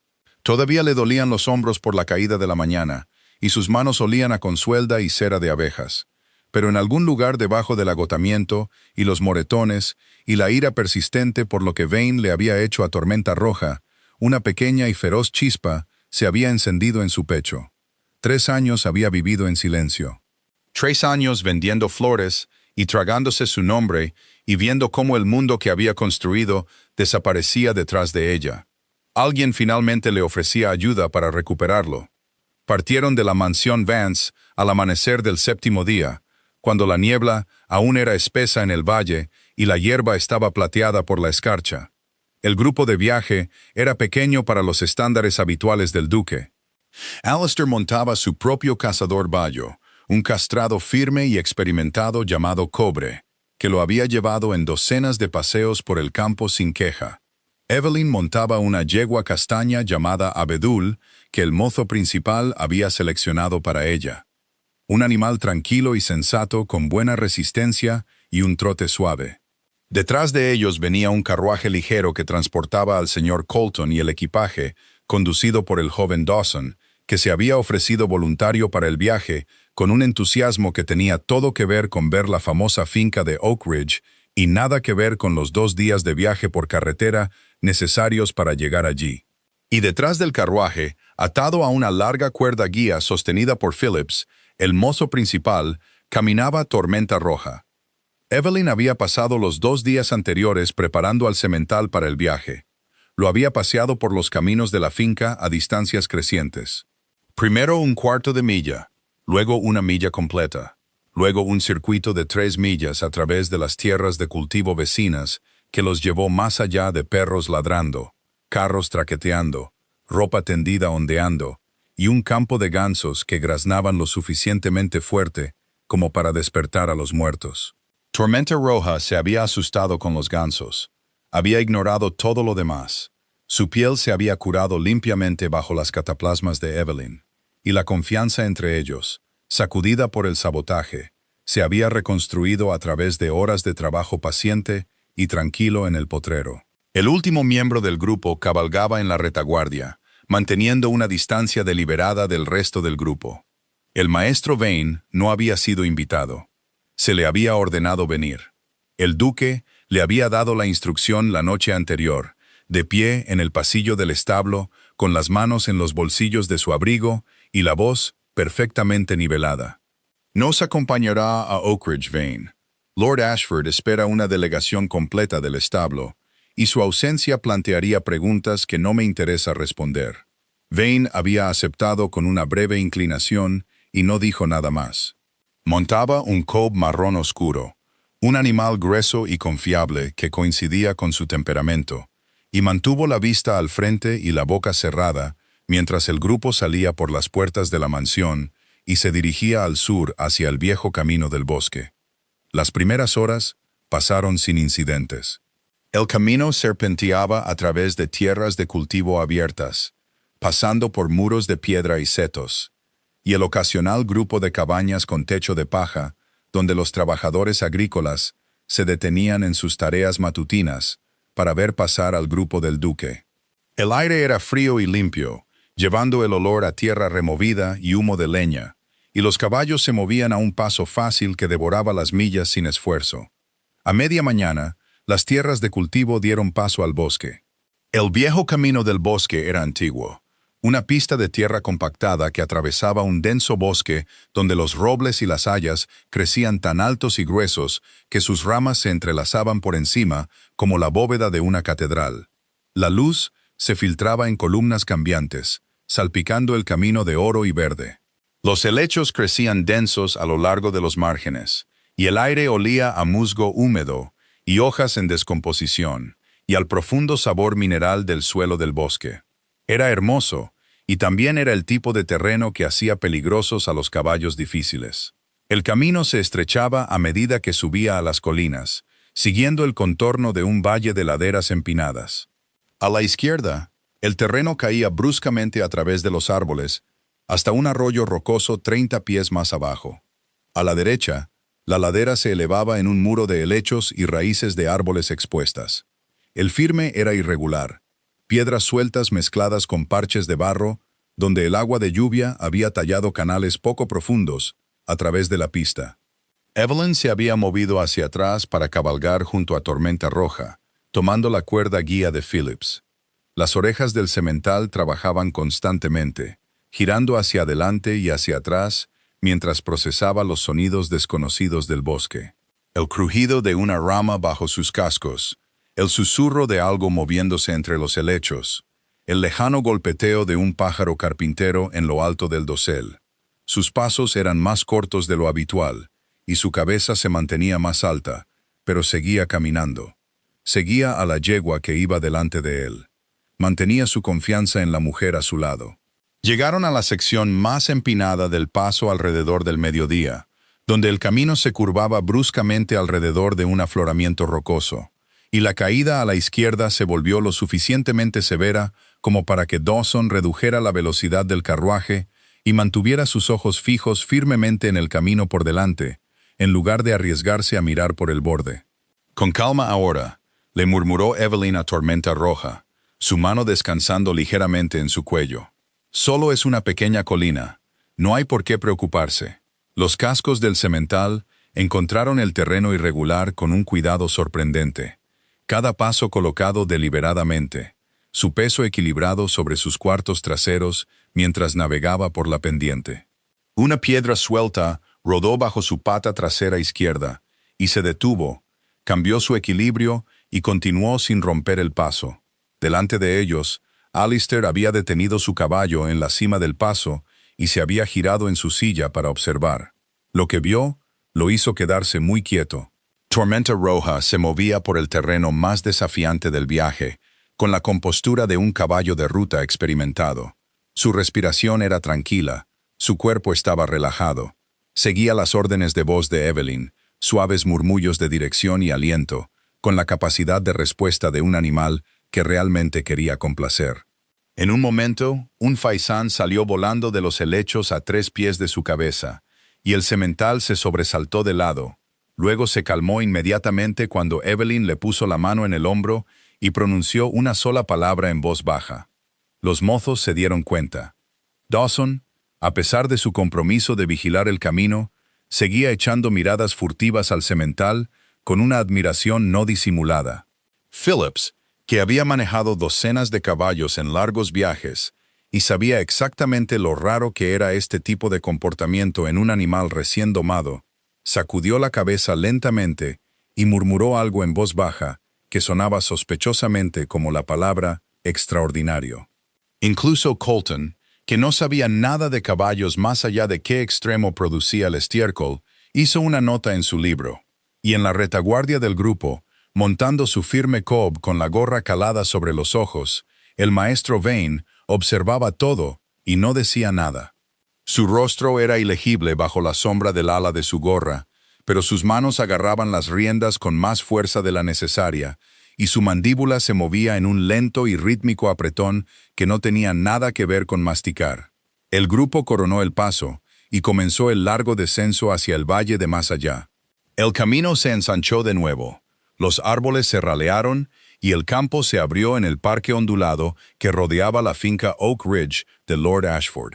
Todavía le dolían los hombros por la caída de la mañana, y sus manos olían a consuelda y cera de abejas. Pero en algún lugar debajo del agotamiento, y los moretones, y la ira persistente por lo que Vane le había hecho a Tormenta Roja, una pequeña y feroz chispa se había encendido en su pecho. 3 años había vivido en silencio. 3 años vendiendo flores y tragándose su nombre y viendo cómo el mundo que había construido desaparecía detrás de ella. Alguien finalmente le ofrecía ayuda para recuperarlo. Partieron de la mansión Vance al amanecer del 7º día, cuando la niebla aún era espesa en el valle y la hierba estaba plateada por la escarcha. El grupo de viaje era pequeño para los estándares habituales del duque. Alistair montaba su propio cazador bayo, un castrado firme y experimentado llamado Cobre, que lo había llevado en docenas de paseos por el campo sin queja. Evelyn montaba una yegua castaña llamada Abedul, que el mozo principal había seleccionado para ella. Un animal tranquilo y sensato con buena resistencia y un trote suave. Detrás de ellos venía un carruaje ligero que transportaba al señor Colton y el equipaje, conducido por el joven Dawson, que se había ofrecido voluntario para el viaje, con un entusiasmo que tenía todo que ver con ver la famosa finca de Oak Ridge y nada que ver con los 2 días de viaje por carretera necesarios para llegar allí. Y detrás del carruaje, atado a una larga cuerda guía sostenida por Phillips, el mozo principal, caminaba Tormenta Roja. Evelyn había pasado los 2 días anteriores preparando al semental para el viaje. Lo había paseado por los caminos de la finca a distancias crecientes. Primero 1/4 de milla, luego 1 milla completa, luego un circuito de 3 millas a través de las tierras de cultivo vecinas que los llevó más allá de perros ladrando, carros traqueteando, ropa tendida ondeando y un campo de gansos que graznaban lo suficientemente fuerte como para despertar a los muertos. Tormenta Roja se había asustado con los gansos. Había ignorado todo lo demás. Su piel se había curado limpiamente bajo las cataplasmas de Evelyn, y la confianza entre ellos, sacudida por el sabotaje, se había reconstruido a través de horas de trabajo paciente y tranquilo en el potrero. El último miembro del grupo cabalgaba en la retaguardia, manteniendo una distancia deliberada del resto del grupo. El maestro Vane no había sido invitado. Se le había ordenado venir. El duque le había dado la instrucción la noche anterior, de pie en el pasillo del establo, con las manos en los bolsillos de su abrigo y la voz perfectamente nivelada. Nos acompañará a Oakridge, Vane. Lord Ashford espera una delegación completa del establo, y su ausencia plantearía preguntas que no me interesa responder. Vane había aceptado con una breve inclinación y no dijo nada más. Montaba un cob marrón oscuro, un animal grueso y confiable que coincidía con su temperamento, y mantuvo la vista al frente y la boca cerrada mientras el grupo salía por las puertas de la mansión y se dirigía al sur hacia el viejo camino del bosque. Las primeras horas pasaron sin incidentes. El camino serpenteaba a través de tierras de cultivo abiertas, pasando por muros de piedra y setos, y el ocasional grupo de cabañas con techo de paja, donde los trabajadores agrícolas se detenían en sus tareas matutinas para ver pasar al grupo del duque. El aire era frío y limpio, llevando el olor a tierra removida y humo de leña, y los caballos se movían a un paso fácil que devoraba las millas sin esfuerzo. A media mañana, las tierras de cultivo dieron paso al bosque. El viejo camino del bosque era antiguo, una pista de tierra compactada que atravesaba un denso bosque donde los robles y las hayas crecían tan altos y gruesos que sus ramas se entrelazaban por encima como la bóveda de una catedral. La luz se filtraba en columnas cambiantes, salpicando el camino de oro y verde. Los helechos crecían densos a lo largo de los márgenes, y el aire olía a musgo húmedo y hojas en descomposición, y al profundo sabor mineral del suelo del bosque. Era hermoso, y también era el tipo de terreno que hacía peligrosos a los caballos difíciles. El camino se estrechaba a medida que subía a las colinas, siguiendo el contorno de un valle de laderas empinadas. A la izquierda, el terreno caía bruscamente a través de los árboles, hasta un arroyo rocoso 30 pies más abajo. A la derecha, la ladera se elevaba en un muro de helechos y raíces de árboles expuestas. El firme era irregular, piedras sueltas mezcladas con parches de barro, donde el agua de lluvia había tallado canales poco profundos a través de la pista. Evelyn se había movido hacia atrás para cabalgar junto a Tormenta Roja, tomando la cuerda guía de Phillips. Las orejas del semental trabajaban constantemente, girando hacia adelante y hacia atrás mientras procesaba los sonidos desconocidos del bosque. El crujido de una rama bajo sus cascos, el susurro de algo moviéndose entre los helechos, el lejano golpeteo de un pájaro carpintero en lo alto del dosel. Sus pasos eran más cortos de lo habitual, y su cabeza se mantenía más alta, pero seguía caminando. Seguía a la yegua que iba delante de él. Mantenía su confianza en la mujer a su lado. Llegaron a la sección más empinada del paso alrededor del mediodía, donde el camino se curvaba bruscamente alrededor de un afloramiento rocoso, y la caída a la izquierda se volvió lo suficientemente severa como para que Dawson redujera la velocidad del carruaje y mantuviera sus ojos fijos firmemente en el camino por delante, en lugar de arriesgarse a mirar por el borde. «Con calma ahora», le murmuró Evelyn a Tormenta Roja, su mano descansando ligeramente en su cuello. «Solo es una pequeña colina. No hay por qué preocuparse». Los cascos del semental encontraron el terreno irregular con un cuidado sorprendente. Cada paso colocado deliberadamente, su peso equilibrado sobre sus cuartos traseros mientras navegaba por la pendiente. Una piedra suelta rodó bajo su pata trasera izquierda y se detuvo, cambió su equilibrio y continuó sin romper el paso. Delante de ellos, Alistair había detenido su caballo en la cima del paso y se había girado en su silla para observar. Lo que vio lo hizo quedarse muy quieto. Tormenta Roja se movía por el terreno más desafiante del viaje, con la compostura de un caballo de ruta experimentado. Su respiración era tranquila, su cuerpo estaba relajado. Seguía las órdenes de voz de Evelyn, suaves murmullos de dirección y aliento, con la capacidad de respuesta de un animal que realmente quería complacer. En un momento, un faisán salió volando de los helechos a 3 pies de su cabeza, y el semental se sobresaltó de lado. Luego se calmó inmediatamente cuando Evelyn le puso la mano en el hombro y pronunció una sola palabra en voz baja. Los mozos se dieron cuenta. Dawson, a pesar de su compromiso de vigilar el camino, seguía echando miradas furtivas al semental con una admiración no disimulada. Phillips, que había manejado docenas de caballos en largos viajes y sabía exactamente lo raro que era este tipo de comportamiento en un animal recién domado, sacudió la cabeza lentamente y murmuró algo en voz baja que sonaba sospechosamente como la palabra extraordinario. Incluso Colton, que no sabía nada de caballos más allá de qué extremo producía el estiércol, hizo una nota en su libro, y en la retaguardia del grupo, montando su firme cob con la gorra calada sobre los ojos, el maestro Vane observaba todo y no decía nada. Su rostro era ilegible bajo la sombra del ala de su gorra, pero sus manos agarraban las riendas con más fuerza de la necesaria, y su mandíbula se movía en un lento y rítmico apretón que no tenía nada que ver con masticar. El grupo coronó el paso y comenzó el largo descenso hacia el valle de más allá. El camino se ensanchó de nuevo. Los árboles se ralearon y el campo se abrió en el parque ondulado que rodeaba la finca Oak Ridge de Lord Ashford.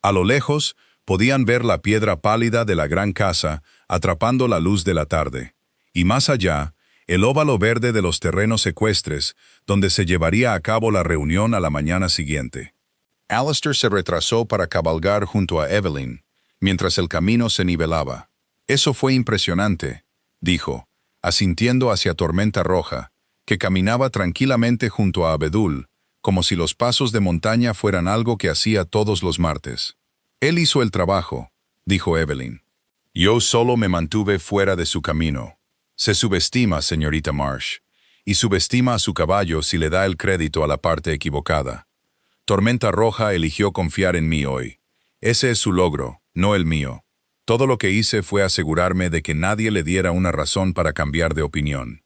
A lo lejos, podían ver la piedra pálida de la gran casa atrapando la luz de la tarde. Y más allá, el óvalo verde de los terrenos ecuestres, donde se llevaría a cabo la reunión a la mañana siguiente. Alistair se retrasó para cabalgar junto a Evelyn, mientras el camino se nivelaba. «Eso fue impresionante», dijo, asintiendo hacia Tormenta Roja, que caminaba tranquilamente junto a Abedul, como si los pasos de montaña fueran algo que hacía todos los martes. «Él hizo el trabajo», dijo Evelyn. «Yo solo me mantuve fuera de su camino». Se subestima, señorita Marsh, y subestima a su caballo si le da el crédito a la parte equivocada. Tormenta Roja eligió confiar en mí hoy. Ese es su logro, no el mío. Todo lo que hice fue asegurarme de que nadie le diera una razón para cambiar de opinión.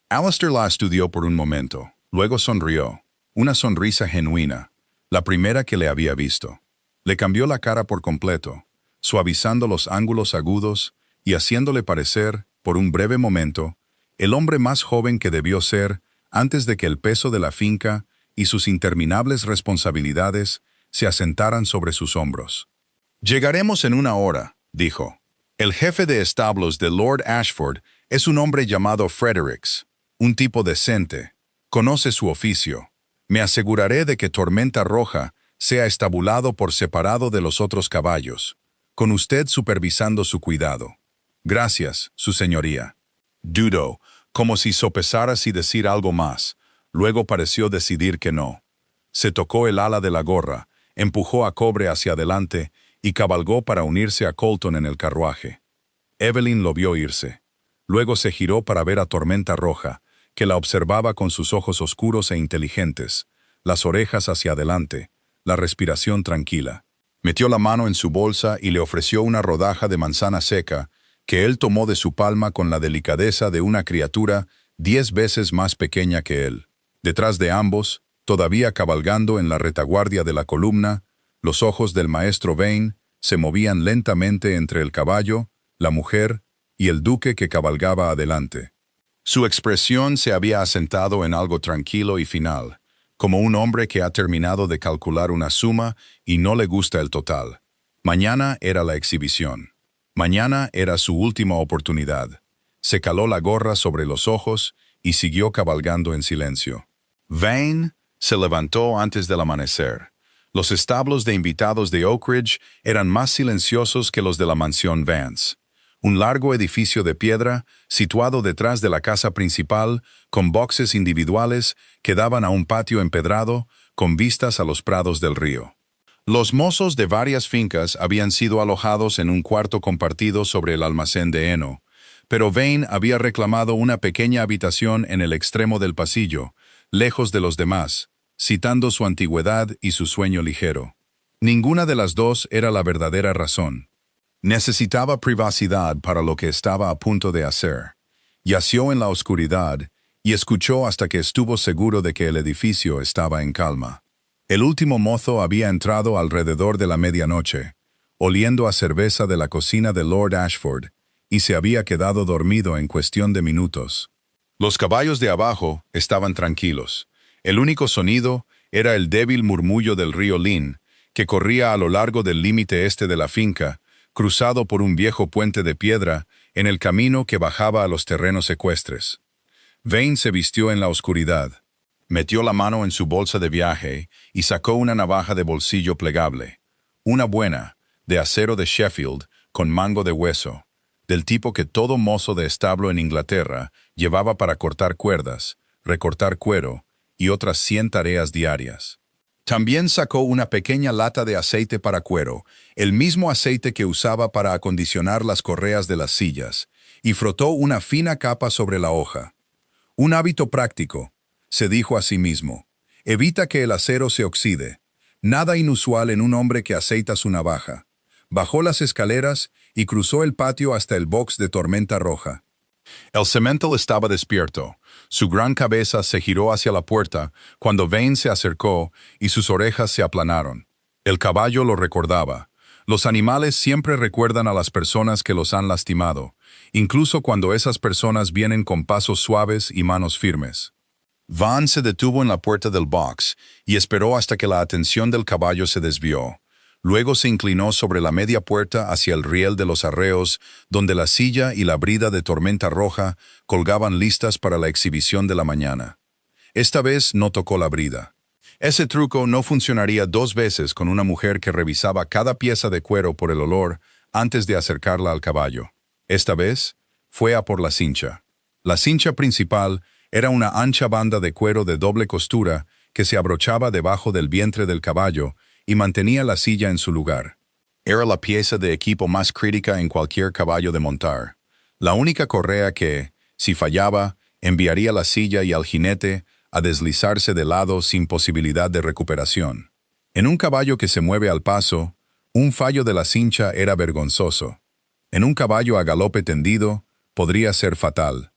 Alistair la estudió por un momento, luego sonrió, una sonrisa genuina, la primera que le había visto. Le cambió la cara por completo, suavizando los ángulos agudos y haciéndole parecer, por un breve momento, el hombre más joven que debió ser antes de que el peso de la finca y sus interminables responsabilidades se asentaran sobre sus hombros. «Llegaremos en una hora», dijo. «El jefe de establos de Lord Ashford es un hombre llamado Fredericks, un tipo decente. Conoce su oficio. Me aseguraré de que Tormenta Roja sea estabulado por separado de los otros caballos, con usted supervisando su cuidado. Gracias, su señoría». Dudó, como si sopesara si decir algo más. Luego pareció decidir que no. Se tocó el ala de la gorra, empujó a Cobre hacia adelante y cabalgó para unirse a Colton en el carruaje. Evelyn lo vio irse. Luego se giró para ver a Tormenta Roja, que la observaba con sus ojos oscuros e inteligentes, las orejas hacia adelante, la respiración tranquila. Metió la mano en su bolsa y le ofreció una rodaja de manzana seca, que él tomó de su palma con la delicadeza de una criatura 10 veces más pequeña que él. Detrás de ambos, todavía cabalgando en la retaguardia de la columna, los ojos del maestro Vane se movían lentamente entre el caballo, la mujer y el duque que cabalgaba adelante. Su expresión se había asentado en algo tranquilo y final, como un hombre que ha terminado de calcular una suma y no le gusta el total. Mañana era la exhibición. Mañana era su última oportunidad. Se caló la gorra sobre los ojos y siguió cabalgando en silencio. Vane se levantó antes del amanecer. Los establos de invitados de Oak Ridge eran más silenciosos que los de la mansión Vance. Un largo edificio de piedra, situado detrás de la casa principal, con boxes individuales que daban a un patio empedrado, con vistas a los prados del río. Los mozos de varias fincas habían sido alojados en un cuarto compartido sobre el almacén de heno, pero Vane había reclamado una pequeña habitación en el extremo del pasillo, lejos de los demás, citando su antigüedad y su sueño ligero. Ninguna de las dos era la verdadera razón. Necesitaba privacidad para lo que estaba a punto de hacer. Yació en la oscuridad y escuchó hasta que estuvo seguro de que el edificio estaba en calma. El último mozo había entrado alrededor de la medianoche, oliendo a cerveza de la cocina de Lord Ashford, y se había quedado dormido en cuestión de minutos. Los caballos de abajo estaban tranquilos. El único sonido era el débil murmullo del río Lynn, que corría a lo largo del límite este de la finca, cruzado por un viejo puente de piedra en el camino que bajaba a los terrenos ecuestres. Vane se vistió en la oscuridad, metió la mano en su bolsa de viaje y sacó una navaja de bolsillo plegable, una buena, de acero de Sheffield, con mango de hueso, del tipo que todo mozo de establo en Inglaterra llevaba para cortar cuerdas, recortar cuero y otras 100 tareas diarias. También sacó una pequeña lata de aceite para cuero, el mismo aceite que usaba para acondicionar las correas de las sillas, y frotó una fina capa sobre la hoja. Un hábito práctico, se dijo a sí mismo. Evita que el acero se oxide. Nada inusual en un hombre que aceita su navaja. Bajó las escaleras y cruzó el patio hasta el box de Tormenta Roja. El Cemental estaba despierto. Su gran cabeza se giró hacia la puerta cuando Vane se acercó y sus orejas se aplanaron. El caballo lo recordaba. Los animales siempre recuerdan a las personas que los han lastimado, incluso cuando esas personas vienen con pasos suaves y manos firmes. Van se detuvo en la puerta del box y esperó hasta que la atención del caballo se desvió. Luego se inclinó sobre la media puerta hacia el riel de los arreos, donde la silla y la brida de Tormenta Roja colgaban listas para la exhibición de la mañana. Esta vez no tocó la brida. Ese truco no funcionaría 2 veces con una mujer que revisaba cada pieza de cuero por el olor antes de acercarla al caballo. Esta vez fue a por la cincha. La cincha principal era una ancha banda de cuero de doble costura que se abrochaba debajo del vientre del caballo y mantenía la silla en su lugar. Era la pieza de equipo más crítica en cualquier caballo de montar. La única correa que, si fallaba, enviaría la silla y al jinete a deslizarse de lado sin posibilidad de recuperación. En un caballo que se mueve al paso, un fallo de la cincha era vergonzoso. En un caballo a galope tendido, podría ser fatal.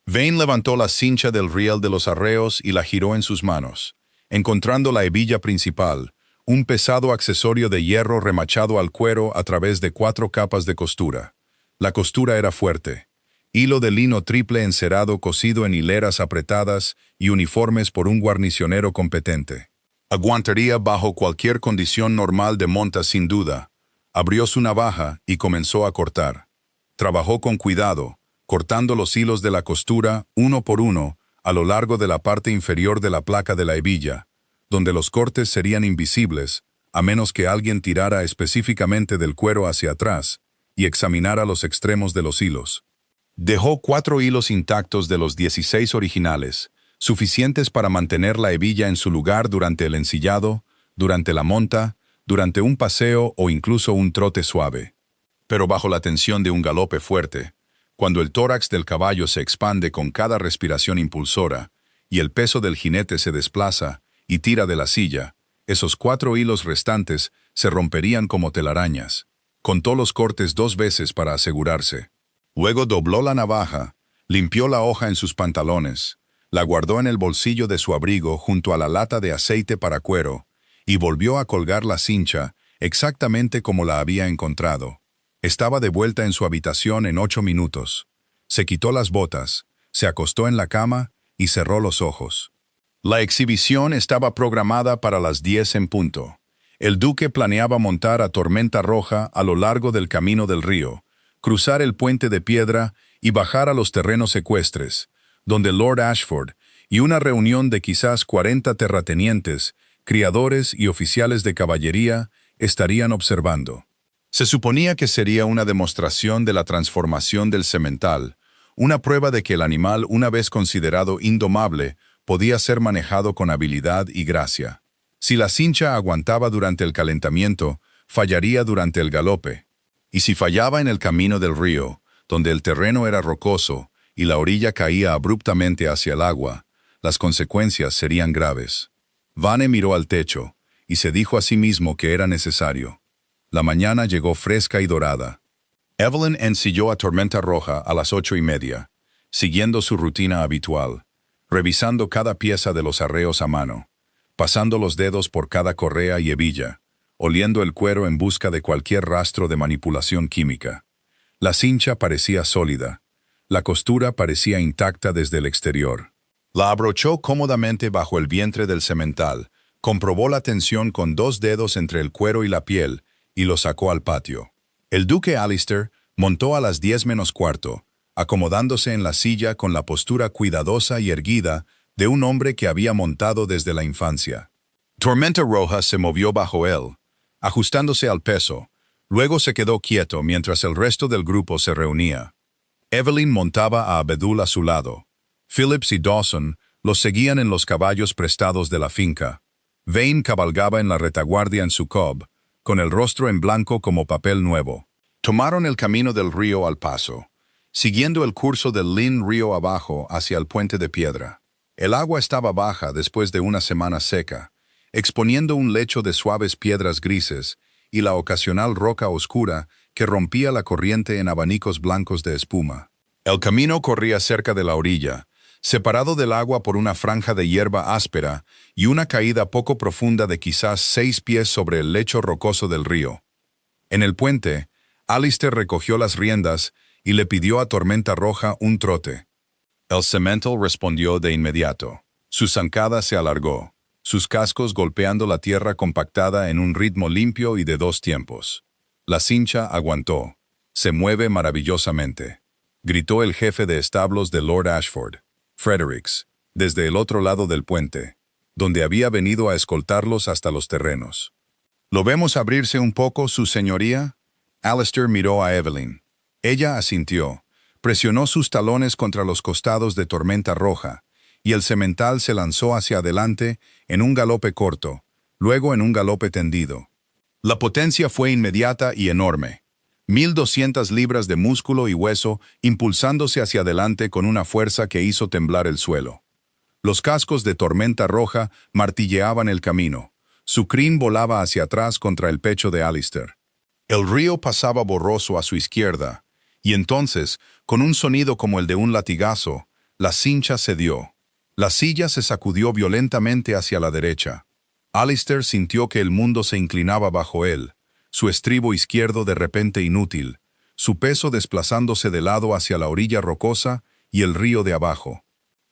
Vane levantó la cincha del riel de los arreos y la giró en sus manos, encontrando la hebilla principal, un pesado accesorio de hierro remachado al cuero a través de 4 capas de costura. La costura era fuerte. Hilo de lino triple encerado cosido en hileras apretadas y uniformes por un guarnicionero competente. Aguantaría bajo cualquier condición normal de monta sin duda. Abrió su navaja y comenzó a cortar. Trabajó con cuidado, cortando los hilos de la costura uno por uno a lo largo de la parte inferior de la placa de la hebilla, donde los cortes serían invisibles, a menos que alguien tirara específicamente del cuero hacia atrás y examinara los extremos de los hilos. Dejó 4 hilos intactos de los 16 originales, suficientes para mantener la hebilla en su lugar durante el ensillado, durante la monta, durante un paseo o incluso un trote suave. Pero bajo la tensión de un galope fuerte, cuando el tórax del caballo se expande con cada respiración impulsora y el peso del jinete se desplaza y tira de la silla, esos 4 hilos restantes se romperían como telarañas. Contó los cortes 2 veces para asegurarse. Luego dobló la navaja, limpió la hoja en sus pantalones, la guardó en el bolsillo de su abrigo junto a la lata de aceite para cuero y volvió a colgar la cincha exactamente como la había encontrado. Estaba de vuelta en su habitación en 8 minutos. Se quitó las botas, se acostó en la cama y cerró los ojos. La exhibición estaba programada para las 10 en punto. El duque planeaba montar a Tormenta Roja a lo largo del camino del río, cruzar el puente de piedra y bajar a los terrenos ecuestres, donde Lord Ashford y una reunión de quizás 40 terratenientes, criadores y oficiales de caballería estarían observando. Se suponía que sería una demostración de la transformación del semental, una prueba de que el animal, una vez considerado indomable, podía ser manejado con habilidad y gracia. Si la cincha aguantaba durante el calentamiento, fallaría durante el galope. Y si fallaba en el camino del río, donde el terreno era rocoso y la orilla caía abruptamente hacia el agua, las consecuencias serían graves. Vane miró al techo y se dijo a sí mismo que era necesario. La mañana llegó fresca y dorada. Evelyn ensilló a Tormenta Roja a las 8:30, siguiendo su rutina habitual. revisando cada pieza de los arreos a mano, pasando los dedos por cada correa y hebilla, oliendo el cuero en busca de cualquier rastro de manipulación química. La cincha parecía sólida, la costura parecía intacta desde el exterior. La abrochó cómodamente bajo el vientre del semental, comprobó la tensión con 2 dedos entre el cuero y la piel y lo sacó al patio. El duque Alistair montó a las 10 menos cuarto, acomodándose en la silla con la postura cuidadosa y erguida de un hombre que había montado desde la infancia. Tormenta Roja se movió bajo él, ajustándose al peso, luego se quedó quieto mientras el resto del grupo se reunía. Evelyn montaba a Abedul a su lado. Phillips y Dawson los seguían en los caballos prestados de la finca. Vane cabalgaba en la retaguardia en su cob, con el rostro en blanco como papel nuevo. Tomaron el camino del río al paso, siguiendo el curso del Lynn río abajo hacia el puente de piedra. El agua estaba baja después de una semana seca, exponiendo un lecho de suaves piedras grises y la ocasional roca oscura que rompía la corriente en abanicos blancos de espuma. El camino corría cerca de la orilla, separado del agua por una franja de hierba áspera y una caída poco profunda de quizás 6 pies sobre el lecho rocoso del río. En el puente, Alistair recogió las riendas y le pidió a Tormenta Roja un trote. El Cemental respondió de inmediato. Su zancada se alargó, sus cascos golpeando la tierra compactada en un ritmo limpio y de 2 tiempos. La cincha aguantó. Se mueve maravillosamente, gritó el jefe de establos de Lord Ashford, Fredericks, desde el otro lado del puente, donde había venido a escoltarlos hasta los terrenos. ¿Lo vemos abrirse un poco, su señoría? Alistair miró a Evelyn. Ella asintió, presionó sus talones contra los costados de Tormenta Roja, y el semental se lanzó hacia adelante en un galope corto, luego en un galope tendido. La potencia fue inmediata y enorme. 1,200 libras de músculo y hueso impulsándose hacia adelante con una fuerza que hizo temblar el suelo. Los cascos de Tormenta Roja martilleaban el camino. Su crin volaba hacia atrás contra el pecho de Alistair. El río pasaba borroso a su izquierda, y entonces, con un sonido como el de un latigazo, la cincha cedió. La silla se sacudió violentamente hacia la derecha. Alistair sintió que el mundo se inclinaba bajo él, su estribo izquierdo de repente inútil, su peso desplazándose de lado hacia la orilla rocosa y el río de abajo.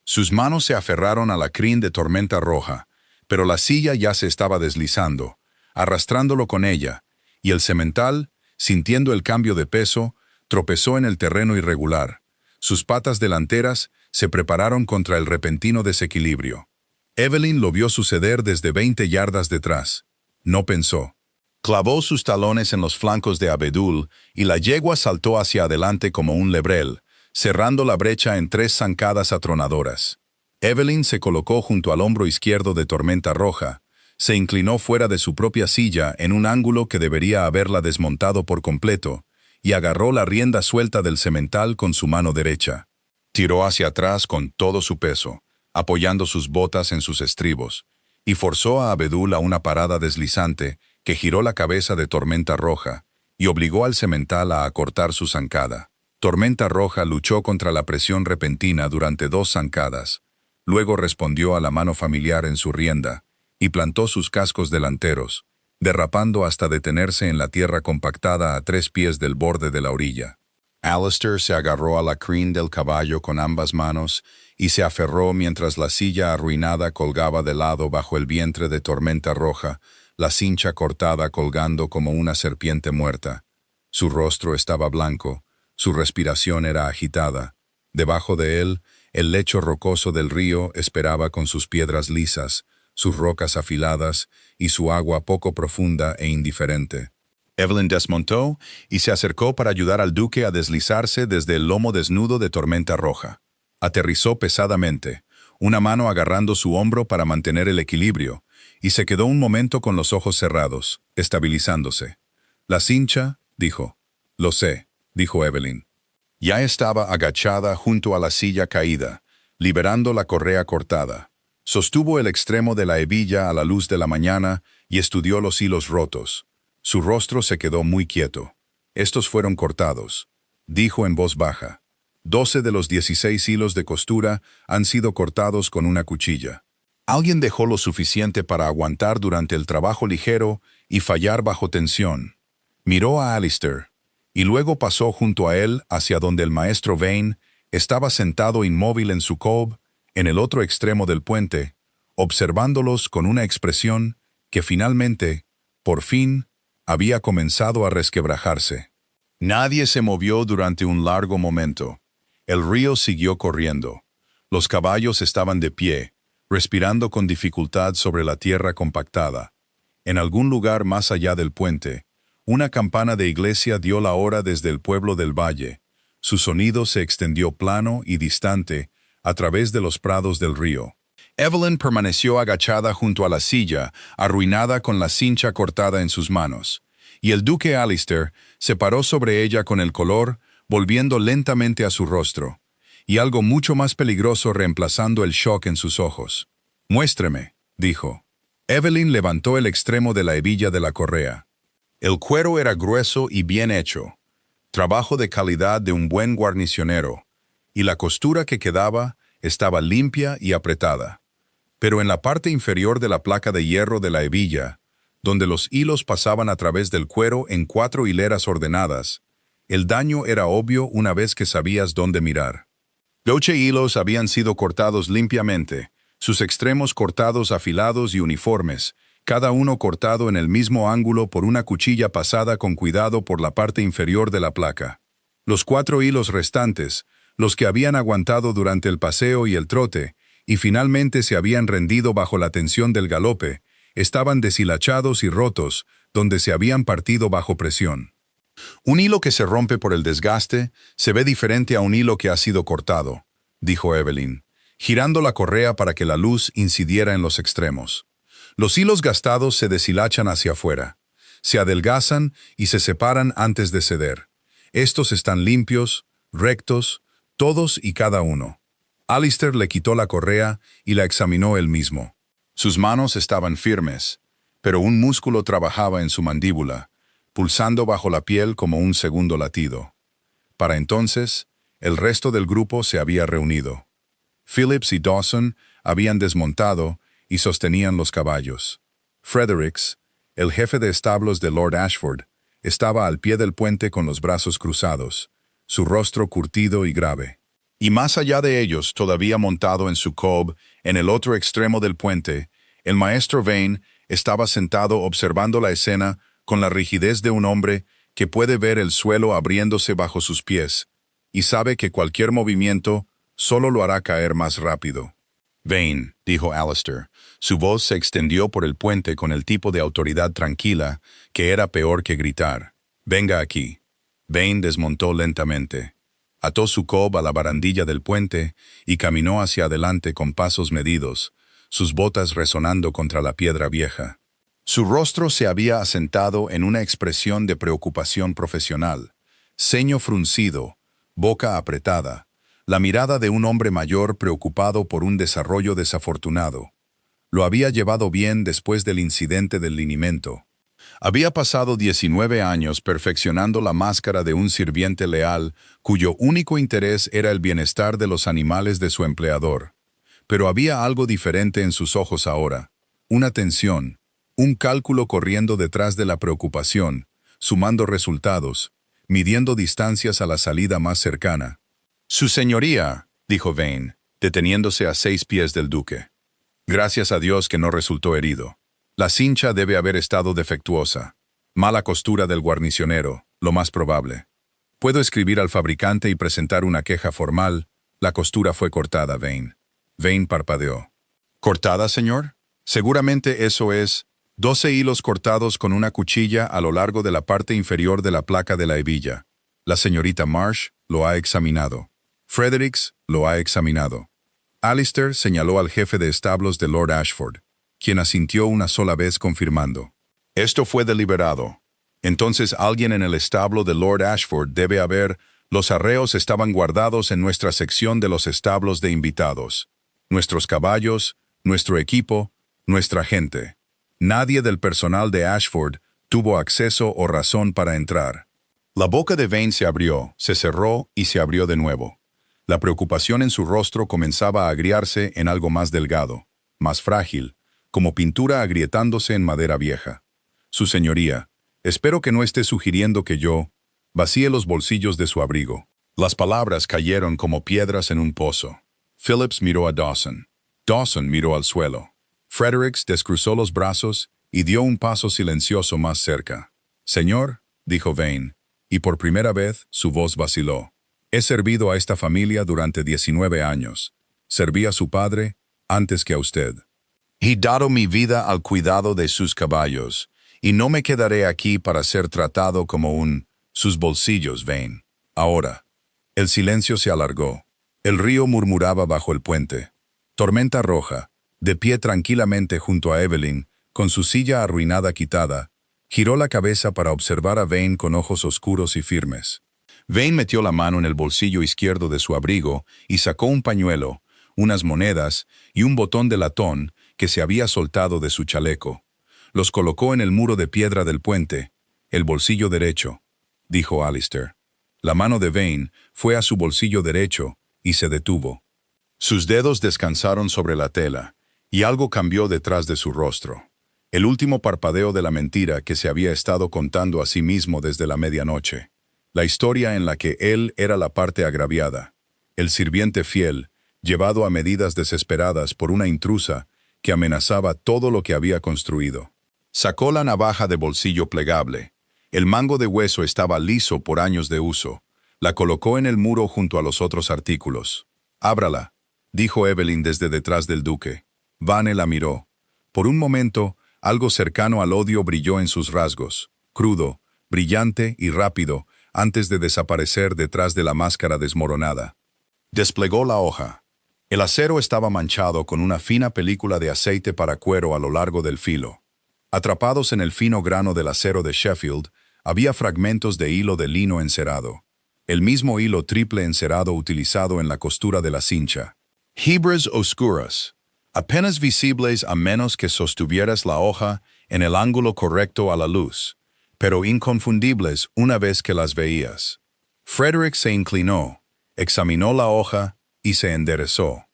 Sus manos se aferraron a la crin de Tormenta Roja, pero la silla ya se estaba deslizando, arrastrándolo con ella, y el semental, sintiendo el cambio de peso, tropezó en el terreno irregular. Sus patas delanteras se prepararon contra el repentino desequilibrio. Evelyn lo vio suceder desde 20 yardas detrás. No pensó. Clavó sus talones en los flancos de Abedul y la yegua saltó hacia adelante como un lebrel, cerrando la brecha en 3 zancadas atronadoras. Evelyn se colocó junto al hombro izquierdo de Tormenta Roja, se inclinó fuera de su propia silla en un ángulo que debería haberla desmontado por completo, y agarró la rienda suelta del semental con su mano derecha. Tiró hacia atrás con todo su peso, apoyando sus botas en sus estribos, y forzó a Abedul a una parada deslizante que giró la cabeza de Tormenta Roja y obligó al semental a acortar su zancada. Tormenta Roja luchó contra la presión repentina durante 2 zancadas, luego respondió a la mano familiar en su rienda y plantó sus cascos delanteros, derrapando hasta detenerse en la tierra compactada a 3 pies del borde de la orilla. Alistair se agarró a la crin del caballo con ambas manos y se aferró mientras la silla arruinada colgaba de lado bajo el vientre de Tormenta Roja, la cincha cortada colgando como una serpiente muerta. Su rostro estaba blanco, su respiración era agitada. Debajo de él, el lecho rocoso del río esperaba con sus piedras lisas, sus rocas afiladas y su agua poco profunda e indiferente. Evelyn desmontó y se acercó para ayudar al duque a deslizarse desde el lomo desnudo de Tormenta Roja. Aterrizó pesadamente, una mano agarrando su hombro para mantener el equilibrio, y se quedó un momento con los ojos cerrados, estabilizándose. «La cincha», dijo. «Lo sé», dijo Evelyn. Ya estaba agachada junto a la silla caída, liberando la correa cortada. Sostuvo el extremo de la hebilla a la luz de la mañana y estudió los hilos rotos. Su rostro se quedó muy quieto. «Estos fueron cortados», dijo en voz baja. 12 de los 16 hilos de costura han sido cortados con una cuchilla. Alguien dejó lo suficiente para aguantar durante el trabajo ligero y fallar bajo tensión. Miró a Alistair, y luego pasó junto a él hacia donde el maestro Vane estaba sentado inmóvil en su cob, en el otro extremo del puente, observándolos con una expresión que finalmente, por fin, había comenzado a resquebrajarse. Nadie se movió durante un largo momento. El río siguió corriendo. Los caballos estaban de pie, respirando con dificultad sobre la tierra compactada. En algún lugar más allá del puente, una campana de iglesia dio la hora desde el pueblo del valle. Su sonido se extendió plano y distante a través de los prados del río. Evelyn permaneció agachada junto a la silla, arruinada con la cincha cortada en sus manos, y el duque Alistair se paró sobre ella con el color, volviendo lentamente a su rostro, y algo mucho más peligroso reemplazando el shock en sus ojos. «Muéstreme», dijo. Evelyn levantó el extremo de la hebilla de la correa. El cuero era grueso y bien hecho, trabajo de calidad de un buen guarnicionero, y la costura que quedaba estaba limpia y apretada. Pero en la parte inferior de la placa de hierro de la hebilla, donde los hilos pasaban a través del cuero en 4 hileras ordenadas, el daño era obvio una vez que sabías dónde mirar. 8 hilos habían sido cortados limpiamente, sus extremos cortados afilados y uniformes, cada uno cortado en el mismo ángulo por una cuchilla pasada con cuidado por la parte inferior de la placa. Los 4 hilos restantes, los que habían aguantado durante el paseo y el trote, y finalmente se habían rendido bajo la tensión del galope, estaban deshilachados y rotos, donde se habían partido bajo presión. Un hilo que se rompe por el desgaste se ve diferente a un hilo que ha sido cortado, dijo Evelyn, girando la correa para que la luz incidiera en los extremos. Los hilos gastados se deshilachan hacia afuera, se adelgazan y se separan antes de ceder. Estos están limpios, rectos, todos y cada uno. Alistair le quitó la correa y la examinó él mismo. Sus manos estaban firmes, pero un músculo trabajaba en su mandíbula, pulsando bajo la piel como un segundo latido. Para entonces, el resto del grupo se había reunido. Phillips y Dawson habían desmontado y sostenían los caballos. Fredericks, el jefe de establos de Lord Ashford, estaba al pie del puente con los brazos cruzados, su rostro curtido y grave. Y más allá de ellos, todavía montado en su cob, en el otro extremo del puente, el maestro Vane estaba sentado observando la escena con la rigidez de un hombre que puede ver el suelo abriéndose bajo sus pies, y sabe que cualquier movimiento solo lo hará caer más rápido. «Vane», dijo Alistair. Su voz se extendió por el puente con el tipo de autoridad tranquila que era peor que gritar. «Venga aquí». Vane desmontó lentamente. Ató su cob a la barandilla del puente y caminó hacia adelante con pasos medidos, sus botas resonando contra la piedra vieja. Su rostro se había asentado en una expresión de preocupación profesional, ceño fruncido, boca apretada, la mirada de un hombre mayor preocupado por un desarrollo desafortunado. Lo había llevado bien después del incidente del linimento. Había pasado 19 años perfeccionando la máscara de un sirviente leal cuyo único interés era el bienestar de los animales de su empleador. Pero había algo diferente en sus ojos ahora, una tensión, un cálculo corriendo detrás de la preocupación, sumando resultados, midiendo distancias a la salida más cercana. «Su señoría», dijo Vane, deteniéndose a 6 pies del duque. «Gracias a Dios que no resultó herido. La cincha debe haber estado defectuosa. Mala costura del guarnicionero, lo más probable. Puedo escribir al fabricante y presentar una queja formal. La costura fue cortada, Vane». Vane parpadeó. «¿Cortada, señor? Seguramente eso es 12 hilos cortados con una cuchilla a lo largo de la parte inferior de la placa de la hebilla. La señorita Marsh lo ha examinado. Fredericks lo ha examinado». Alistair señaló al jefe de establos de Lord Ashford, quien asintió una sola vez confirmando. «Esto fue deliberado. Entonces alguien en el establo de Lord Ashford debe haber... Los arreos estaban guardados en nuestra sección de los establos de invitados. Nuestros caballos, nuestro equipo, nuestra gente. Nadie del personal de Ashford tuvo acceso o razón para entrar». La boca de Vane se abrió, se cerró y se abrió de nuevo. La preocupación en su rostro comenzaba a agriarse en algo más delgado, más frágil, como pintura agrietándose en madera vieja. Su señoría, espero que no esté sugiriendo que yo vacíe los bolsillos de su abrigo. Las palabras cayeron como piedras en un pozo. Phillips miró a Dawson. Dawson miró al suelo. Fredericks descruzó los brazos y dio un paso silencioso más cerca. «Señor», dijo Vane, y por primera vez su voz vaciló. «He servido a esta familia durante 19 años. Serví a su padre antes que a usted. He dado mi vida al cuidado de sus caballos, y no me quedaré aquí para ser tratado como sus bolsillos, Vane. Ahora». El silencio se alargó. El río murmuraba bajo el puente. Tormenta Roja, de pie tranquilamente junto a Evelyn, con su silla arruinada quitada, giró la cabeza para observar a Vane con ojos oscuros y firmes. Vane metió la mano en el bolsillo izquierdo de su abrigo y sacó un pañuelo, unas monedas y un botón de latón que se había soltado de su chaleco. Los colocó en el muro de piedra del puente. «El bolsillo derecho», dijo Alistair. La mano de Vane fue a su bolsillo derecho y se detuvo. Sus dedos descansaron sobre la tela, y algo cambió detrás de su rostro. El último parpadeo de la mentira que se había estado contando a sí mismo desde la medianoche. La historia en la que él era la parte agraviada, el sirviente fiel, llevado a medidas desesperadas por una intrusa que amenazaba todo lo que había construido. Sacó la navaja de bolsillo plegable. El mango de hueso estaba liso por años de uso. La colocó en el muro junto a los otros artículos. «Ábrala», dijo Evelyn desde detrás del duque. Vane la miró. Por un momento, algo cercano al odio brilló en sus rasgos, crudo, brillante y rápido, antes de desaparecer detrás de la máscara desmoronada. Desplegó la hoja. El acero estaba manchado con una fina película de aceite para cuero a lo largo del filo. Atrapados en el fino grano del acero de Sheffield, había fragmentos de hilo de lino encerado. El mismo hilo triple encerado utilizado en la costura de la cincha. Hebras oscuras, apenas visibles a menos que sostuvieras la hoja en el ángulo correcto a la luz, pero inconfundibles una vez que las veías. Frederick se inclinó, examinó la hoja y se enderezó.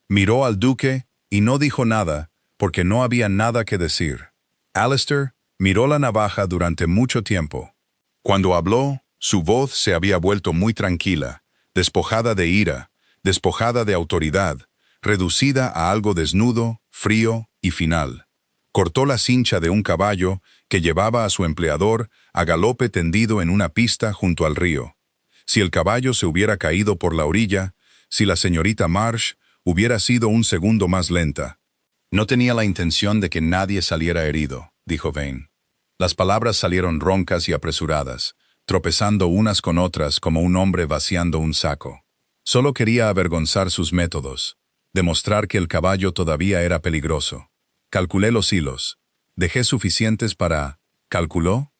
Miró al duque y no dijo nada porque no había nada que decir. Alistair miró la navaja durante mucho tiempo. Cuando habló, su voz se había vuelto muy tranquila, despojada de ira, despojada de autoridad, reducida a algo desnudo, frío y final. Cortó la cincha de un caballo que llevaba a su empleador a galope tendido en una pista junto al río. Si el caballo se hubiera caído por la orilla, si la señorita Marsh hubiera sido un segundo más lenta. «No tenía la intención de que nadie saliera herido», dijo Vane. Las palabras salieron roncas y apresuradas, tropezando unas con otras como un hombre vaciando un saco. Solo quería avergonzar sus métodos, demostrar que el caballo todavía era peligroso. «Calculé los hilos. Dejé suficientes para...» «¿Calculó?»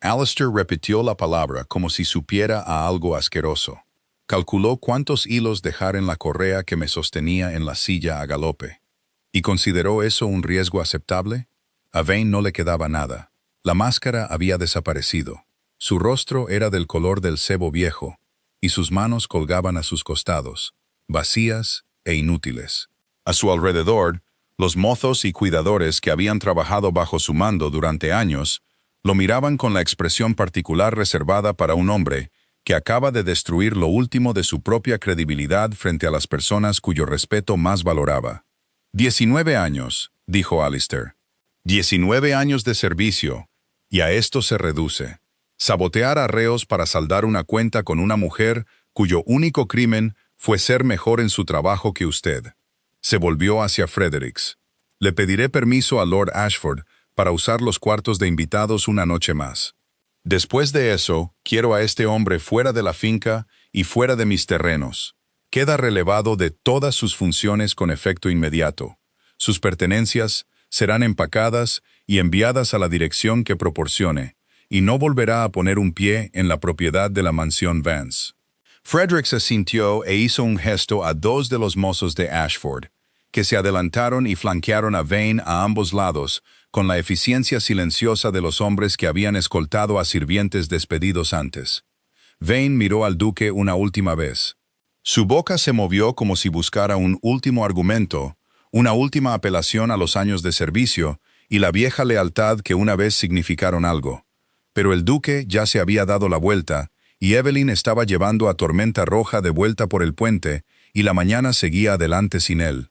Alistair repitió la palabra como si supiera a algo asqueroso. «Calculó cuántos hilos dejar en la correa que me sostenía en la silla a galope. ¿Y consideró eso un riesgo aceptable?» A Vane no le quedaba nada. La máscara había desaparecido. Su rostro era del color del sebo viejo, y sus manos colgaban a sus costados, vacías e inútiles. A su alrededor, los mozos y cuidadores que habían trabajado bajo su mando durante años lo miraban con la expresión particular reservada para un hombre que acaba de destruir lo último de su propia credibilidad frente a las personas cuyo respeto más valoraba. 19 años, dijo Alistair. 19 años de servicio, y a esto se reduce. Sabotear arreos para saldar una cuenta con una mujer cuyo único crimen fue ser mejor en su trabajo que usted. Se volvió hacia Fredericks. Le pediré permiso a Lord Ashford para usar los cuartos de invitados una noche más. Después de eso, quiero a este hombre fuera de la finca y fuera de mis terrenos. Queda relevado de todas sus funciones con efecto inmediato. Sus pertenencias serán empacadas y enviadas a la dirección que proporcione, y no volverá a poner un pie en la propiedad de la mansión Vance. Fredericks asintió e hizo un gesto a dos de los mozos de Ashford, que se adelantaron y flanquearon a Vane a ambos lados, con la eficiencia silenciosa de los hombres que habían escoltado a sirvientes despedidos antes. Vane miró al duque una última vez. Su boca se movió como si buscara un último argumento, una última apelación a los años de servicio y la vieja lealtad que una vez significaron algo. Pero el duque ya se había dado la vuelta, y Evelyn estaba llevando a Tormenta Roja de vuelta por el puente, y la mañana seguía adelante sin él.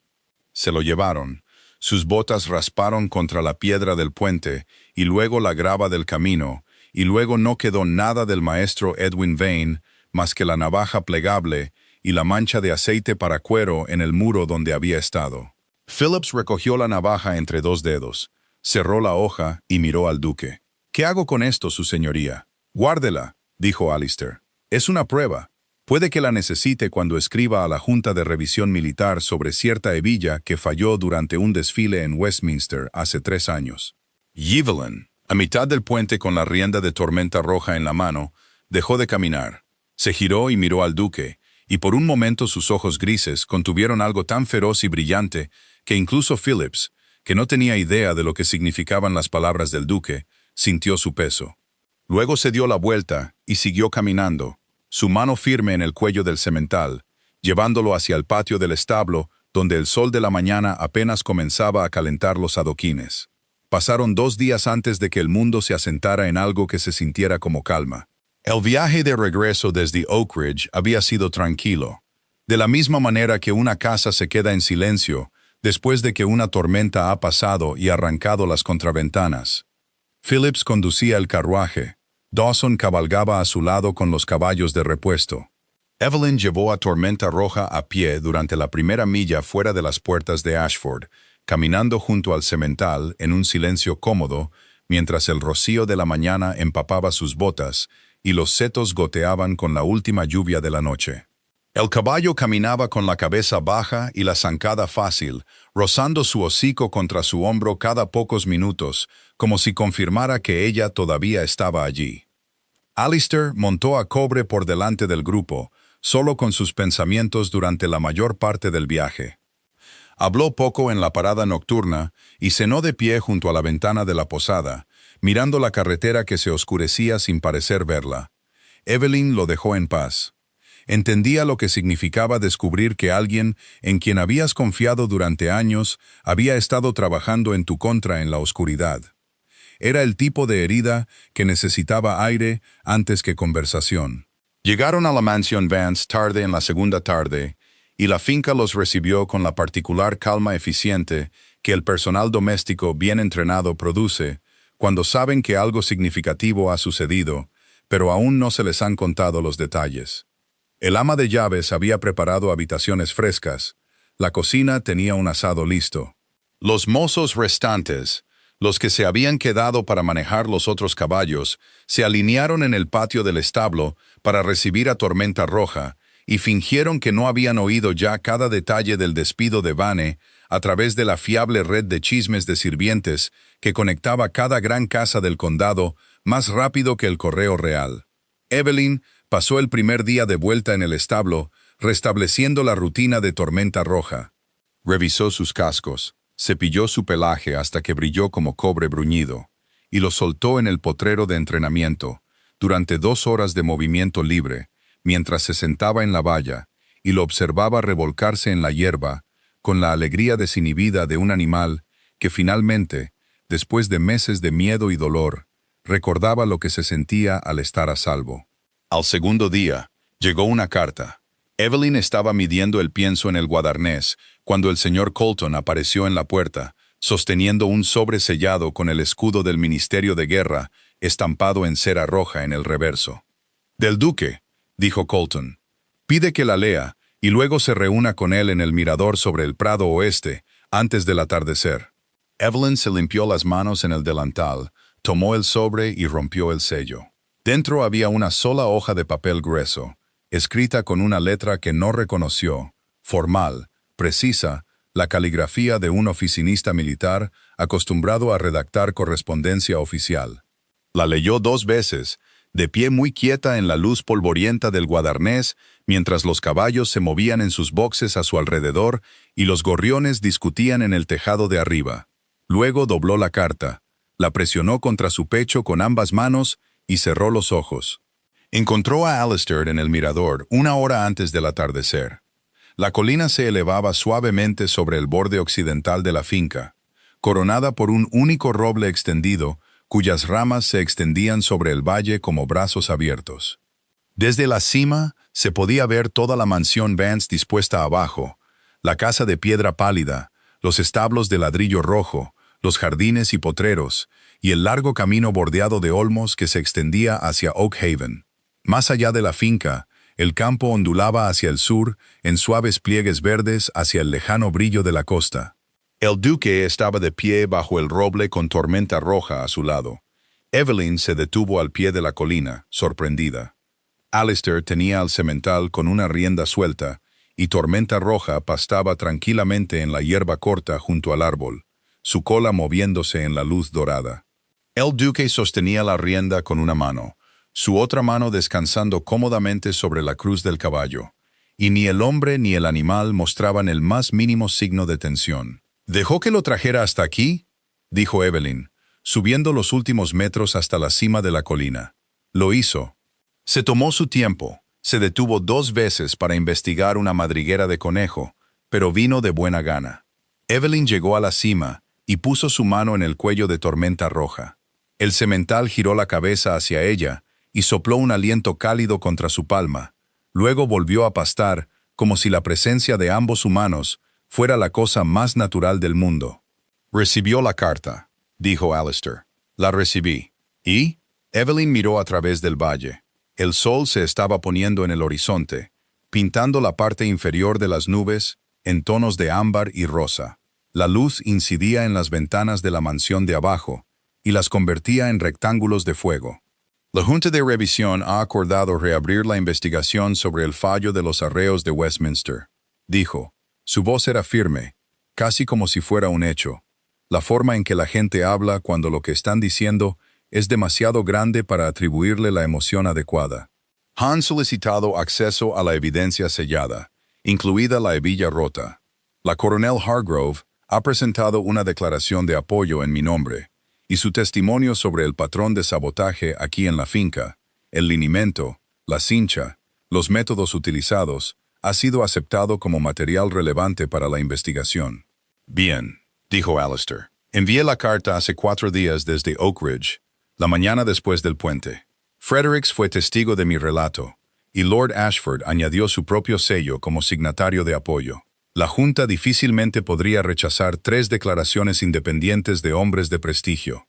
Se lo llevaron. Sus botas rasparon contra la piedra del puente, y luego la grava del camino, y luego no quedó nada del maestro Edwin Vane, más que la navaja plegable y la mancha de aceite para cuero en el muro donde había estado. Phillips recogió la navaja entre dos dedos, cerró la hoja y miró al duque. «¿Qué hago con esto, su señoría?» «Guárdela», dijo Alistair. «Es una prueba. Puede que la necesite cuando escriba a la Junta de Revisión Militar sobre cierta hebilla que falló durante un desfile en Westminster hace 3 años». Evelyn, a mitad del puente con la rienda de Tormenta Roja en la mano, dejó de caminar. Se giró y miró al duque, y por un momento sus ojos grises contuvieron algo tan feroz y brillante que incluso Phillips, que no tenía idea de lo que significaban las palabras del duque, sintió su peso. Luego se dio la vuelta y siguió caminando, su mano firme en el cuello del semental, llevándolo hacia el patio del establo, donde el sol de la mañana apenas comenzaba a calentar los adoquines. Pasaron 2 días antes de que el mundo se asentara en algo que se sintiera como calma. El viaje de regreso desde Oak Ridge había sido tranquilo, de la misma manera que una casa se queda en silencio después de que una tormenta ha pasado y arrancado las contraventanas. Phillips conducía el carruaje. Dawson cabalgaba a su lado con los caballos de repuesto. Evelyn llevó a Tormenta Roja a pie durante la primera milla fuera de las puertas de Ashford, caminando junto al semental en un silencio cómodo, mientras el rocío de la mañana empapaba sus botas y los setos goteaban con la última lluvia de la noche. El caballo caminaba con la cabeza baja y la zancada fácil, rozando su hocico contra su hombro cada pocos minutos, como si confirmara que ella todavía estaba allí. Alistair montó a Cobre por delante del grupo, solo con sus pensamientos durante la mayor parte del viaje. Habló poco en la parada nocturna y cenó de pie junto a la ventana de la posada, mirando la carretera que se oscurecía sin parecer verla. Evelyn lo dejó en paz. Entendía lo que significaba descubrir que alguien en quien habías confiado durante años había estado trabajando en tu contra en la oscuridad. Era el tipo de herida que necesitaba aire antes que conversación. Llegaron a la mansión Vance tarde en la segunda tarde, y la finca los recibió con la particular calma eficiente que el personal doméstico bien entrenado produce cuando saben que algo significativo ha sucedido, pero aún no se les han contado los detalles. El ama de llaves había preparado habitaciones frescas. La cocina tenía un asado listo. Los mozos restantes, los que se habían quedado para manejar los otros caballos, se alinearon en el patio del establo para recibir a Tormenta Roja y fingieron que no habían oído ya cada detalle del despido de Vane a través de la fiable red de chismes de sirvientes que conectaba cada gran casa del condado más rápido que el correo real. Evelyn pasó el primer día de vuelta en el establo, restableciendo la rutina de Tormenta Roja. Revisó sus cascos, cepilló su pelaje hasta que brilló como cobre bruñido, y lo soltó en el potrero de entrenamiento, durante 2 horas de movimiento libre, mientras se sentaba en la valla, y lo observaba revolcarse en la hierba, con la alegría desinhibida de un animal que finalmente, después de meses de miedo y dolor, recordaba lo que se sentía al estar a salvo. Al segundo día, llegó una carta. Evelyn estaba midiendo el pienso en el guadarnés cuando el señor Colton apareció en la puerta, sosteniendo un sobre sellado con el escudo del Ministerio de Guerra estampado en cera roja en el reverso. «Del duque», dijo Colton. «Pide que la lea y luego se reúna con él en el mirador sobre el Prado Oeste antes del atardecer». Evelyn se limpió las manos en el delantal, tomó el sobre y rompió el sello. Dentro había una sola hoja de papel grueso, escrita con una letra que no reconoció, formal, precisa, la caligrafía de un oficinista militar acostumbrado a redactar correspondencia oficial. La leyó 2 veces, de pie muy quieta en la luz polvorienta del guadarnés, mientras los caballos se movían en sus boxes a su alrededor y los gorriones discutían en el tejado de arriba. Luego dobló la carta, la presionó contra su pecho con ambas manos y cerró los ojos. Encontró a Alistair en el mirador 1 hora antes del atardecer. La colina se elevaba suavemente sobre el borde occidental de la finca, coronada por un único roble extendido, cuyas ramas se extendían sobre el valle como brazos abiertos. Desde la cima se podía ver toda la mansión Vance dispuesta abajo, la casa de piedra pálida, los establos de ladrillo rojo, los jardines y potreros, y el largo camino bordeado de olmos que se extendía hacia Oak Haven. Más allá de la finca, el campo ondulaba hacia el sur, en suaves pliegues verdes hacia el lejano brillo de la costa. El duque estaba de pie bajo el roble con Tormenta Roja a su lado. Evelyn se detuvo al pie de la colina, sorprendida. Alistair tenía al semental con una rienda suelta, y Tormenta Roja pastaba tranquilamente en la hierba corta junto al árbol, su cola moviéndose en la luz dorada. El duque sostenía la rienda con una mano, su otra mano descansando cómodamente sobre la cruz del caballo, y ni el hombre ni el animal mostraban el más mínimo signo de tensión. «¿Dejó que lo trajera hasta aquí?», dijo Evelyn, subiendo los últimos metros hasta la cima de la colina. Lo hizo. Se tomó su tiempo, se detuvo 2 veces para investigar una madriguera de conejo, pero vino de buena gana. Evelyn llegó a la cima y puso su mano en el cuello de Tormenta Roja. El semental giró la cabeza hacia ella y sopló un aliento cálido contra su palma. Luego volvió a pastar, como si la presencia de ambos humanos fuera la cosa más natural del mundo. «Recibió la carta», dijo Alistair. «La recibí». ¿Y?» Evelyn miró a través del valle. El sol se estaba poniendo en el horizonte, pintando la parte inferior de las nubes en tonos de ámbar y rosa. La luz incidía en las ventanas de la mansión de abajo y las convertía en rectángulos de fuego. La Junta de Revisión ha acordado reabrir la investigación sobre el fallo de los arreos de Westminster, dijo. Su voz era firme, casi como si fuera un hecho. La forma en que la gente habla cuando lo que están diciendo es demasiado grande para atribuirle la emoción adecuada. Han solicitado acceso a la evidencia sellada, incluida la hebilla rota. La coronel Hargrove ha presentado una declaración de apoyo en mi nombre, y su testimonio sobre el patrón de sabotaje aquí en la finca, el linimento, la cincha, los métodos utilizados, ha sido aceptado como material relevante para la investigación. «Bien», dijo Alistair. «Envié la carta hace 4 días desde Oak Ridge, la mañana después del puente. Fredericks fue testigo de mi relato, y Lord Ashford añadió su propio sello como signatario de apoyo. La Junta difícilmente podría rechazar 3 declaraciones independientes de hombres de prestigio».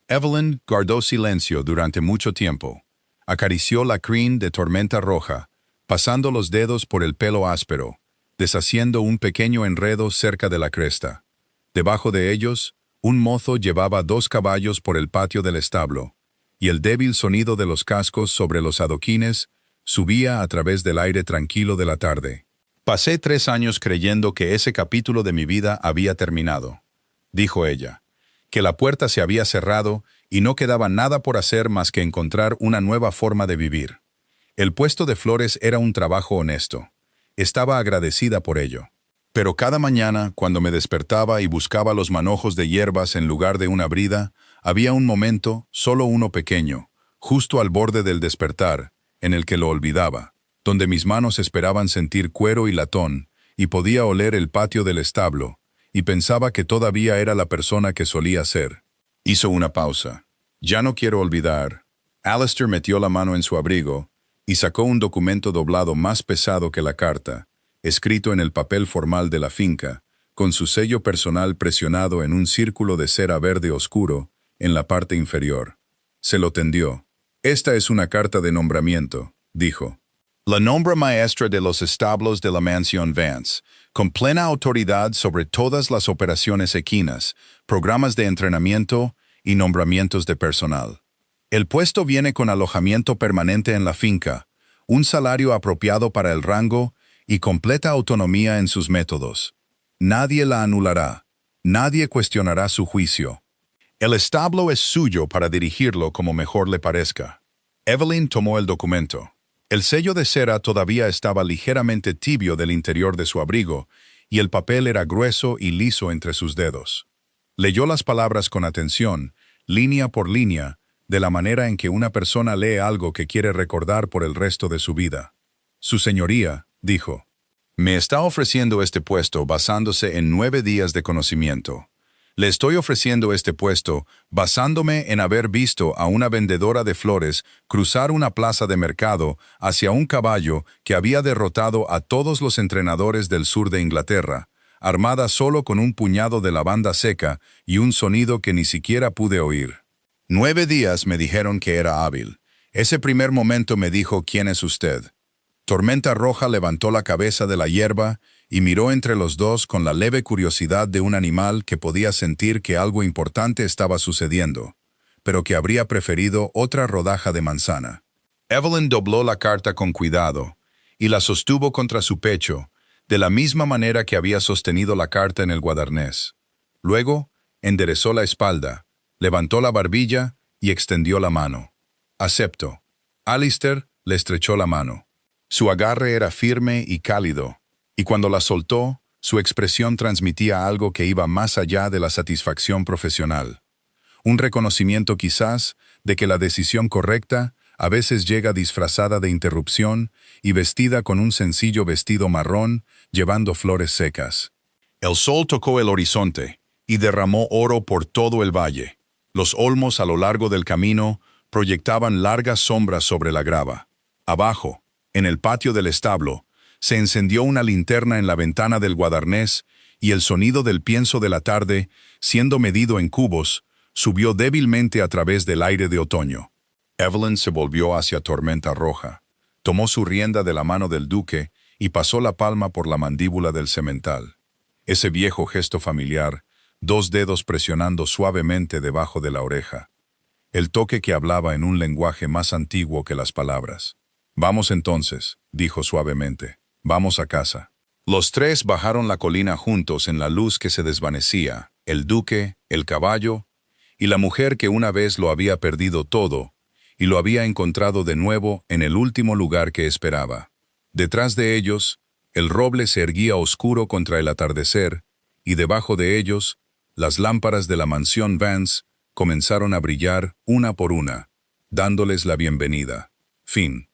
Evelyn guardó silencio durante mucho tiempo. Acarició la crin de Tormenta Roja, pasando los dedos por el pelo áspero, deshaciendo un pequeño enredo cerca de la cresta. Debajo de ellos, un mozo llevaba 2 caballos por el patio del establo, y el débil sonido de los cascos sobre los adoquines subía a través del aire tranquilo de la tarde. «Pasé 3 años creyendo que ese capítulo de mi vida había terminado», dijo ella, «que la puerta se había cerrado y no quedaba nada por hacer más que encontrar una nueva forma de vivir. El puesto de flores era un trabajo honesto. Estaba agradecida por ello. Pero cada mañana, cuando me despertaba y buscaba los manojos de hierbas en lugar de una brida, había un momento, solo uno pequeño, justo al borde del despertar, en el que lo olvidaba, donde mis manos esperaban sentir cuero y latón, y podía oler el patio del establo, y pensaba que todavía era la persona que solía ser. Hizo una pausa. «Ya no quiero olvidar». Alistair metió la mano en su abrigo y sacó un documento doblado más pesado que la carta, escrito en el papel formal de la finca, con su sello personal presionado en un círculo de cera verde oscuro en la parte inferior. Se lo tendió. «Esta es una carta de nombramiento», dijo. «La nombra maestra de los establos de la mansión Vance, con plena autoridad sobre todas las operaciones equinas, programas de entrenamiento y nombramientos de personal. El puesto viene con alojamiento permanente en la finca, un salario apropiado para el rango y completa autonomía en sus métodos. Nadie la anulará, nadie cuestionará su juicio. El establo es suyo para dirigirlo como mejor le parezca». Evelyn tomó el documento. El sello de cera todavía estaba ligeramente tibio del interior de su abrigo, y el papel era grueso y liso entre sus dedos. Leyó las palabras con atención, línea por línea, de la manera en que una persona lee algo que quiere recordar por el resto de su vida. Su señoría, dijo, me está ofreciendo este puesto basándose en 9 días de conocimiento. Le estoy ofreciendo este puesto basándome en haber visto a una vendedora de flores cruzar una plaza de mercado hacia un caballo que había derrotado a todos los entrenadores del sur de Inglaterra, armada solo con un puñado de lavanda seca y un sonido que ni siquiera pude oír. 9 días me dijeron que era hábil. Ese primer momento me dijo ¿quién es usted? Tormenta Roja levantó la cabeza de la hierba y miró entre los dos con la leve curiosidad de un animal que podía sentir que algo importante estaba sucediendo, pero que habría preferido otra rodaja de manzana. Evelyn dobló la carta con cuidado y la sostuvo contra su pecho, de la misma manera que había sostenido la carta en el guadernés. Luego, enderezó la espalda, levantó la barbilla y extendió la mano. Acepto. Alistair le estrechó la mano. Su agarre era firme y cálido, y cuando la soltó, su expresión transmitía algo que iba más allá de la satisfacción profesional. Un reconocimiento quizás de que la decisión correcta a veces llega disfrazada de interrupción y vestida con un sencillo vestido marrón llevando flores secas. El sol tocó el horizonte y derramó oro por todo el valle. Los olmos a lo largo del camino proyectaban largas sombras sobre la grava. Abajo, en el patio del establo, se encendió una linterna en la ventana del guadernés y el sonido del pienso de la tarde, siendo medido en cubos, subió débilmente a través del aire de otoño. Evelyn se volvió hacia Tormenta Roja, tomó su rienda de la mano del duque y pasó la palma por la mandíbula del semental. Ese viejo gesto familiar, 2 dedos presionando suavemente debajo de la oreja. El toque que hablaba en un lenguaje más antiguo que las palabras. Vamos entonces, dijo suavemente. Vamos a casa. Los 3 bajaron la colina juntos en la luz que se desvanecía, el duque, el caballo y la mujer que una vez lo había perdido todo y lo había encontrado de nuevo en el último lugar que esperaba. Detrás de ellos, el roble se erguía oscuro contra el atardecer y debajo de ellos, las lámparas de la mansión Vance comenzaron a brillar una por una, dándoles la bienvenida. Fin.